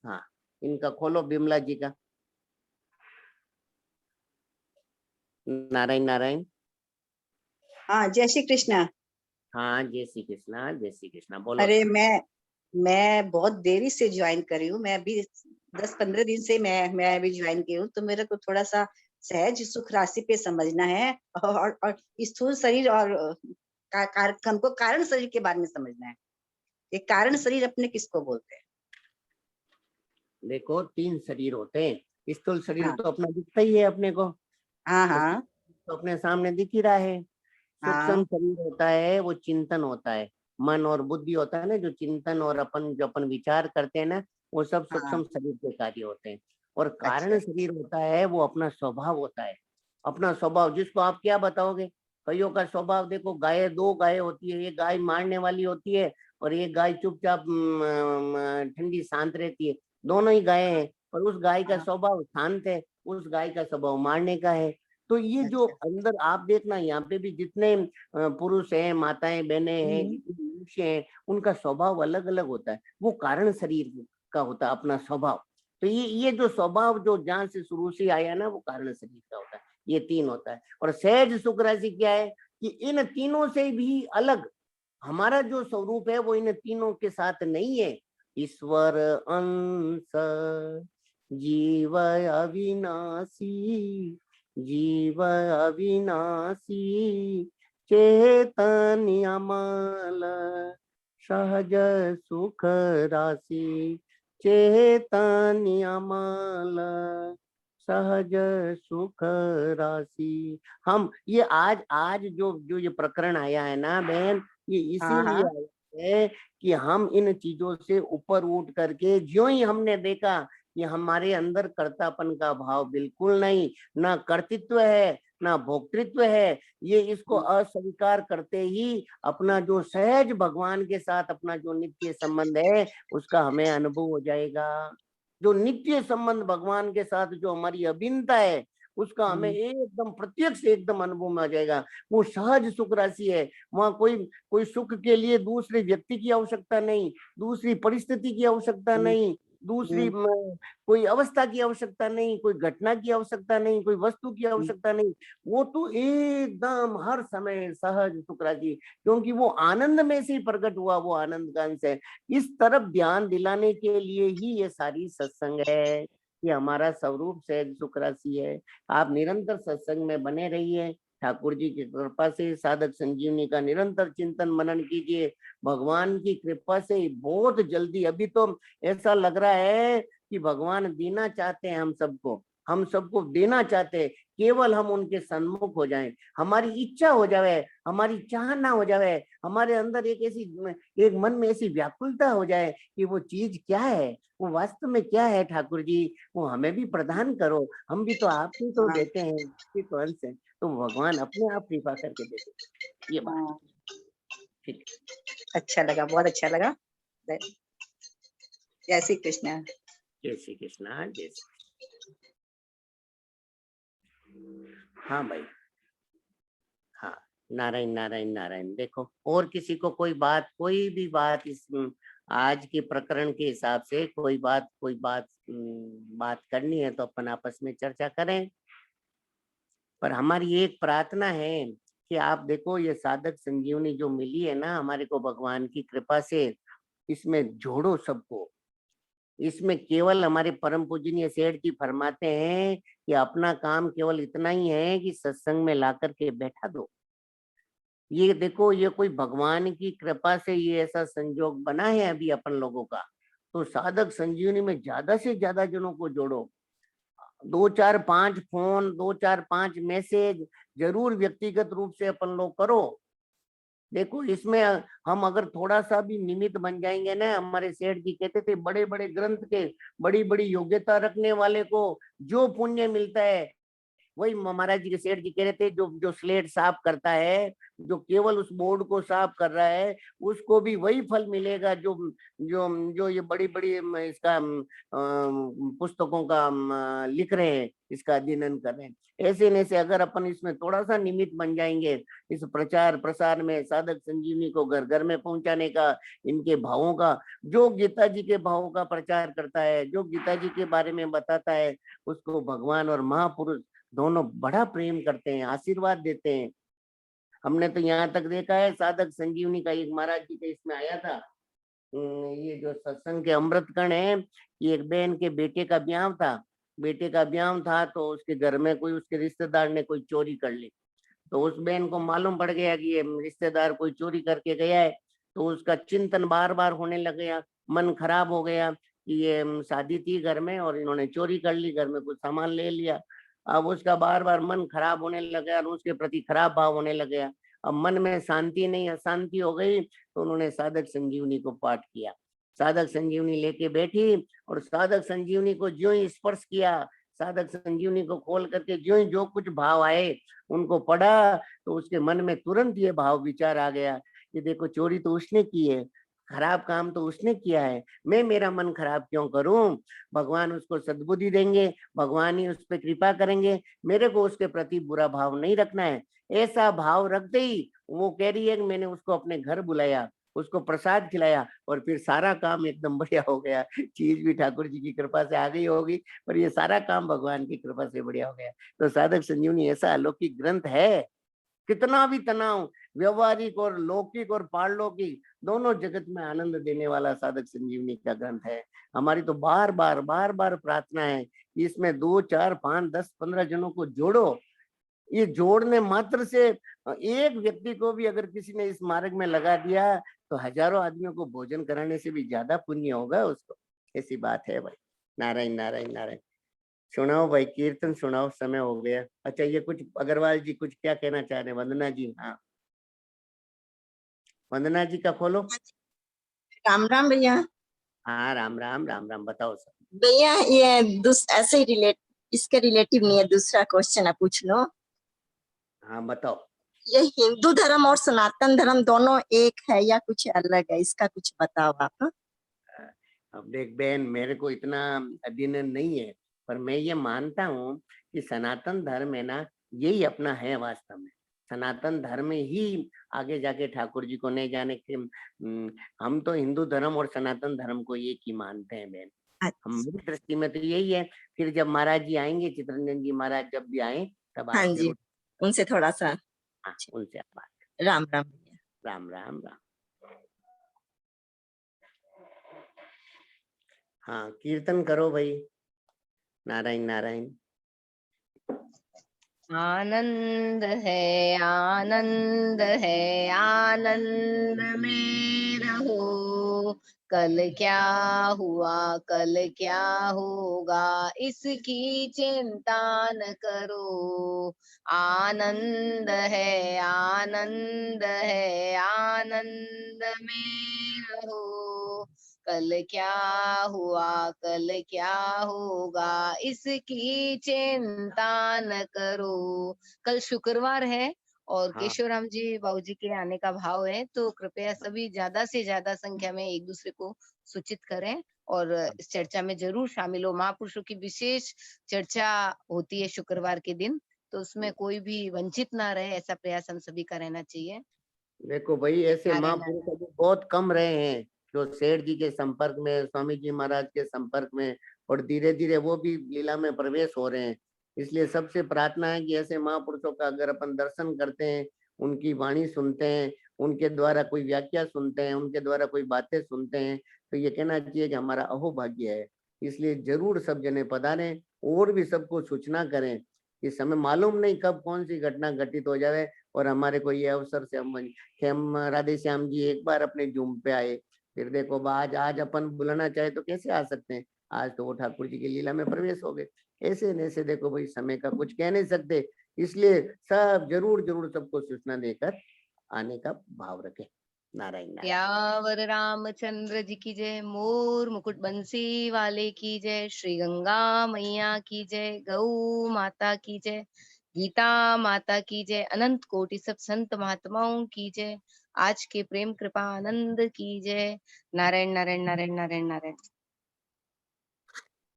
B: हाँ, इनका खोलो बिमला जी का। नारायण नारायण।
D: हाँ, जय श्री कृष्णा।
B: हाँ, जय श्री कृष्णा, जय श्री कृष्णा। बोलो।
D: अरे मैं बहुत देरी से ज्वाइन करी हूँ। मैं अभी 10-15 दिन से मैं अभी ज्वाइन की हूँ, तो मेरे को थोड़ा सा सहज सुख राशि पे समझना है और स्थूल शरीर और हमको कारण शरीर के बारे में समझना है। ये कारण शरीर अपने किसको बोलते हैं?
B: देखो 3 शरीर होते हैं। स्थूल शरीर
D: हाँ
B: तो अपना दिखता ही है अपने को,
D: हाँ
B: तो
D: हाँ
B: तो अपने सामने दिख ही रहा है। सूक्ष्म
D: हाँ
B: शरीर होता है, वो चिंतन होता है, मन और बुद्धि होता है ना, जो चिंतन और जो अपन विचार करते हैं ना, वो सब
D: हाँ।
B: सूक्ष्म शरीर के कार्य होते हैं। और
D: अच्छा।
B: कारण शरीर होता है, वो अपना स्वभाव होता है। अपना स्वभाव जिसको आप क्या बताओगे? कईयों का स्वभाव देखो, दो गाय होती है, एक गाय मारने वाली होती है और एक गाय चुपचाप ठंडी शांत रहती है। दोनों ही गायें हैं, पर उस गाय का
D: हाँ,
B: स्वभाव शांत है, उस गाय का स्वभाव मारने का है। तो ये जो
D: अच्छा।
B: अंदर आप देखना, यहाँ पे भी जितने पुरुष हैं, माताएं, बहनें हैं,
D: हम्म,
B: जितने मनुष्य हैं, उनका स्वभाव अलग अलग होता है। वो कारण शरीर का होता है अपना स्वभाव। तो ये जो स्वभाव जो जहाँ से शुरू से आया ना, वो कारण शरीर का होता है। ये 3 होता है। और सहज सुख राशि क्या है कि इन तीनों से भी अलग हमारा जो स्वरूप है वो इन तीनों के साथ नहीं है। ईश्वर अंश जीव अविनाशी, जीव अविनाशी, चेतन अमल सहज सुख राशि, चेतन अमल सहज सुख राशि। हम ये आज आज जो जो ये प्रकरण आया है ना बहन, ये
D: हाँ
B: इसीलिए
D: हाँ
B: आया है कि हम इन चीजों से ऊपर उठ करके, ज्यों ही हमने देखा कि हमारे अंदर कर्तापन का भाव बिल्कुल नहीं, ना कर्तृत्व है ना भोक्तृत्व है, ये इसको अस्वीकार करते ही अपना जो सहज भगवान के साथ अपना जो नित्य संबंध है उसका हमें अनुभव हो जाएगा। जो नित्य संबंध भगवान के साथ जो हमारी अभिन्नता है उसका हमें
D: हम्म,
B: एकदम प्रत्यक्ष एकदम अनुभव में आ जाएगा। वो सहज सुख राशि है। वहां कोई कोई सुख के लिए दूसरे व्यक्ति की आवश्यकता नहीं, दूसरी परिस्थिति की आवश्यकता
D: हम्म,
B: नहीं, दूसरी
D: हम्म,
B: कोई अवस्था की आवश्यकता नहीं, कोई घटना की आवश्यकता नहीं, कोई वस्तु की
D: हम्म,
B: आवश्यकता नहीं। वो तो एकदम हर समय सहज सुख राशि, क्योंकि वो आनंद में से ही प्रकट हुआ, वो आनंद का अंश है। इस तरफ ध्यान दिलाने के लिए ही ये सारी सत्संग है। ये हमारा स्वरूप सहज सुख राशि है। आप निरंतर सत्संग में बने रहिए। ठाकुर जी की कृपा से साधक संजीवनी का निरंतर चिंतन मनन कीजिए। भगवान की कृपा से बहुत जल्दी, अभी तो ऐसा लग रहा है कि भगवान देना चाहते हैं हम सबको देना चाहते हैं। केवल हम उनके सन्मुख हो जाएं, हमारी इच्छा हो जाए, हमारी चाहना हो जाए, हमारे अंदर एक मन में ऐसी व्याकुलता हो जाए कि वो चीज क्या है, वो वास्तव में क्या है ठाकुर जी, वो हमें भी प्रदान करो। हम भी तो आप ही तो
D: हाँ
B: देते हैं, आपके तो अंश है, तो भगवान अपने आप कृपा करके देते हैं। ये बात
D: हाँ।
B: ठीक।
D: अच्छा लगा, बहुत अच्छा लगा। जय श्री कृष्णा।
B: जय श्री कृष्णा, जय श्री। हाँ भाई, हाँ, नारायण नारायण नारायण। देखो और किसी को कोई भी बात इस आज के प्रकरण के हिसाब से कोई बात करनी है तो अपन आपस में चर्चा करें। पर हमारी एक प्रार्थना है कि आप देखो ये साधक संजीवनी जो मिली है ना हमारे को भगवान की कृपा से, इसमें जोड़ो सबको। इसमें केवल हमारे परम पूजनीय सेठ जी फरमाते हैं कि अपना काम केवल इतना ही है कि सत्संग में ला करके बैठा दो। ये देखो ये कोई भगवान की कृपा से ये ऐसा संजोग बना है अभी अपन लोगों का। तो साधक संजीवनी में ज्यादा से ज्यादा जनों को जोड़ो। 2 4 5 फोन, 2 4 5 मैसेज जरूर व्यक्तिगत रूप से अपन लोग करो। देखो इसमें हम अगर थोड़ा सा भी निमित्त बन जाएंगे ना, हमारे सेठ जी कहते थे बड़े बड़े ग्रंथ के बड़ी बड़ी योग्यता रखने वाले को जो पुण्य मिलता है, वही महाराज जी के सेठ जी कह रहे थे, जो जो स्लेट साफ करता है, जो केवल उस बोर्ड को साफ कर रहा है, उसको भी वही फल मिलेगा जो जो जो ये बड़ी बड़ी इसका पुस्तकों का लिख रहे हैं, इसका अध्ययन कर रहे हैं। ऐसे न ऐसे अगर अपन इसमें थोड़ा सा निमित्त बन जाएंगे, इस प्रचार प्रसार में साधक संजीवनी को घर घर में पहुंचाने का, इनके भावों का, जो गीता जी के भावों का प्रचार करता है, जो गीता जी के बारे में बताता है, उसको भगवान और महापुरुष दोनों बड़ा प्रेम करते हैं, आशीर्वाद देते हैं। हमने तो यहाँ तक देखा है साधक संजीवनी का एक महाराज जी के इसमें आया था, ये जो सत्संग के अमृत कण है, ये एक बहन के बेटे का ब्याह था। बेटे का ब्याह था तो उसके घर में कोई उसके रिश्तेदार ने कोई चोरी कर ली। तो उस बहन को मालूम पड़ गया कि ये रिश्तेदार कोई चोरी करके गया है। तो उसका चिंतन बार बार होने लग गया, मन खराब हो गया कि ये शादी थी घर में और इन्होंने चोरी कर ली, घर में कुछ सामान ले लिया। अब उसका बार बार मन खराब होने लग गया और उसके प्रति खराब भाव होने लग गया। अब मन में शांति नहीं, अशांति हो गई। तो उन्होंने साधक संजीवनी को पाठ किया। साधक संजीवनी लेके बैठी और साधक संजीवनी को ज्यों ही स्पर्श किया, साधक संजीवनी को खोल करके ज्यों ही जो कुछ भाव आए उनको पढ़ा, तो उसके मन में तुरंत ये भाव विचार आ गया कि देखो चोरी तो उसने की है, खराब काम तो उसने किया है, मैं मेरा मन खराब क्यों करूं। भगवान उसको सद्बुद्धि देंगे, भगवान ही उस पर कृपा करेंगे, मेरे को उसके प्रति बुरा भाव नहीं रखना है। ऐसा भाव रखते ही वो कह रही है कि मैंने उसको अपने घर बुलाया, उसको प्रसाद खिलाया और फिर सारा काम एकदम बढ़िया हो गया। चीज भी ठाकुर जी की कृपा से आ गई होगी, पर ये सारा काम भगवान की कृपा से बढ़िया हो गया। तो साधक संजीवनी ऐसा अलौकिक ग्रंथ है, कितना भी तनाव व्यवहारिक और लौकिक और पारलौकिक दोनों जगत में आनंद देने वाला साधक संजीवनी का ग्रंथ है। हमारी तो बार बार प्रार्थना है कि इसमें 2 4 5 10 15 जनों को जोड़ो। ये जोड़ने मात्र से एक व्यक्ति को भी अगर किसी ने इस मार्ग में लगा दिया तो हजारों आदमियों को भोजन कराने से भी ज्यादा पुण्य होगा उसको। ऐसी बात है भाई। नारायण नारायण नारायण। सुनाओ भाई, कीर्तन सुनाओ, समय हो गया। अच्छा ये कुछ अग्रवाल जी कुछ क्या कहना चाह रहे हैं? वंदना जी, हाँ वंदना जी का खोलो।
E: राम राम भैया।
B: हाँ राम राम राम राम, बताओ सर।
E: भैया ये ऐसे ही इसके रिलेटिव नहीं है, दूसरा क्वेश्चन है, पूछ लो।
B: हाँ बताओ।
E: ये हिंदू धर्म और सनातन धर्म दोनों एक है या कुछ अलग है, इसका कुछ बताओ आप।
B: अब देख बहन, मेरे को इतना अध्ययन नहीं है, पर मैं ये मानता हूँ कि सनातन धर्म है ना, यही अपना है वास्तव में। सनातन धर्म ही आगे जाके ठाकुर जी को नहीं जाने के, हम तो हिंदू धर्म और सनातन धर्म को एक ही मानते हैं बहन। हम मेरी दृष्टि में तो यही है। फिर जब महाराज जी आएंगे, चित्तरंजन जी महाराज जब भी आए तब
E: हाँ
B: आप
E: जी,
B: जरूर,
E: उनसे थोड़ा सा।
B: हाँ उनसे आप बात।
E: राम राम भैया।
B: राम राम राम। हाँ कीर्तन करो भाई। नारायण नारायण।
A: आनंद है आनंद है आनंद में रहो, कल क्या हुआ कल क्या होगा इसकी चिंता न करो। आनंद है आनंद है आनंद में रहो, कल क्या हुआ कल क्या होगा इसकी चिंता न करो। कल शुक्रवार है और
B: हाँ
A: केशवराम जी बाबू जी के आने का भाव है, तो कृपया सभी ज्यादा से ज्यादा संख्या में एक दूसरे को सूचित करें और इस चर्चा में जरूर शामिल हो। महापुरुषों की विशेष चर्चा होती है शुक्रवार के दिन, तो उसमें कोई भी वंचित ना रहे, ऐसा प्रयास हम सभी का रहना चाहिए।
B: देखो भाई, ऐसे
A: नारायण
B: महापुरुष अभी बहुत कम रहे हैं जो सेठ जी के संपर्क में, स्वामी जी महाराज के संपर्क में, और धीरे धीरे वो भी लीला में प्रवेश हो रहे हैं। इसलिए सबसे प्रार्थना है कि ऐसे महापुरुषों का अगर अपन दर्शन करते हैं, उनकी वाणी सुनते हैं, उनके द्वारा कोई व्याख्या सुनते हैं, उनके द्वारा कोई बातें सुनते हैं, तो ये कहना चाहिए कि हमारा अहोभाग्य है। इसलिए जरूर सब जने पधारें और भी सबको सूचना करें। इस समय मालूम नहीं कब कौन सी घटना घटित हो जाए, और हमारे को ये अवसर से हम राधे श्याम जी एक बार अपने जूम पे आए, फिर देखो आज अपन बुलाना चाहे तो कैसे आ सकते हैं। आज तो वो ठाकुर जी की लीला में प्रवेश हो गए। ऐसे न ऐसे देखो भाई, समय का कुछ कह नहीं सकते, इसलिए सब जरूर जरूर सबको सूचना देकर आने का भाव रखें। नारायण नारायण।
A: सियावर रामचंद्र जी की जय, मोर मुकुट बंसी वाले की जय, श्री गंगा मैया की जय, गौ माता की जय, गीता माता की जय, अनंत कोटि सब संत महात्माओं की जय, आज के प्रेम कृपा आनंद की जय। नारायण नारायण नारायण नारायण नारायण।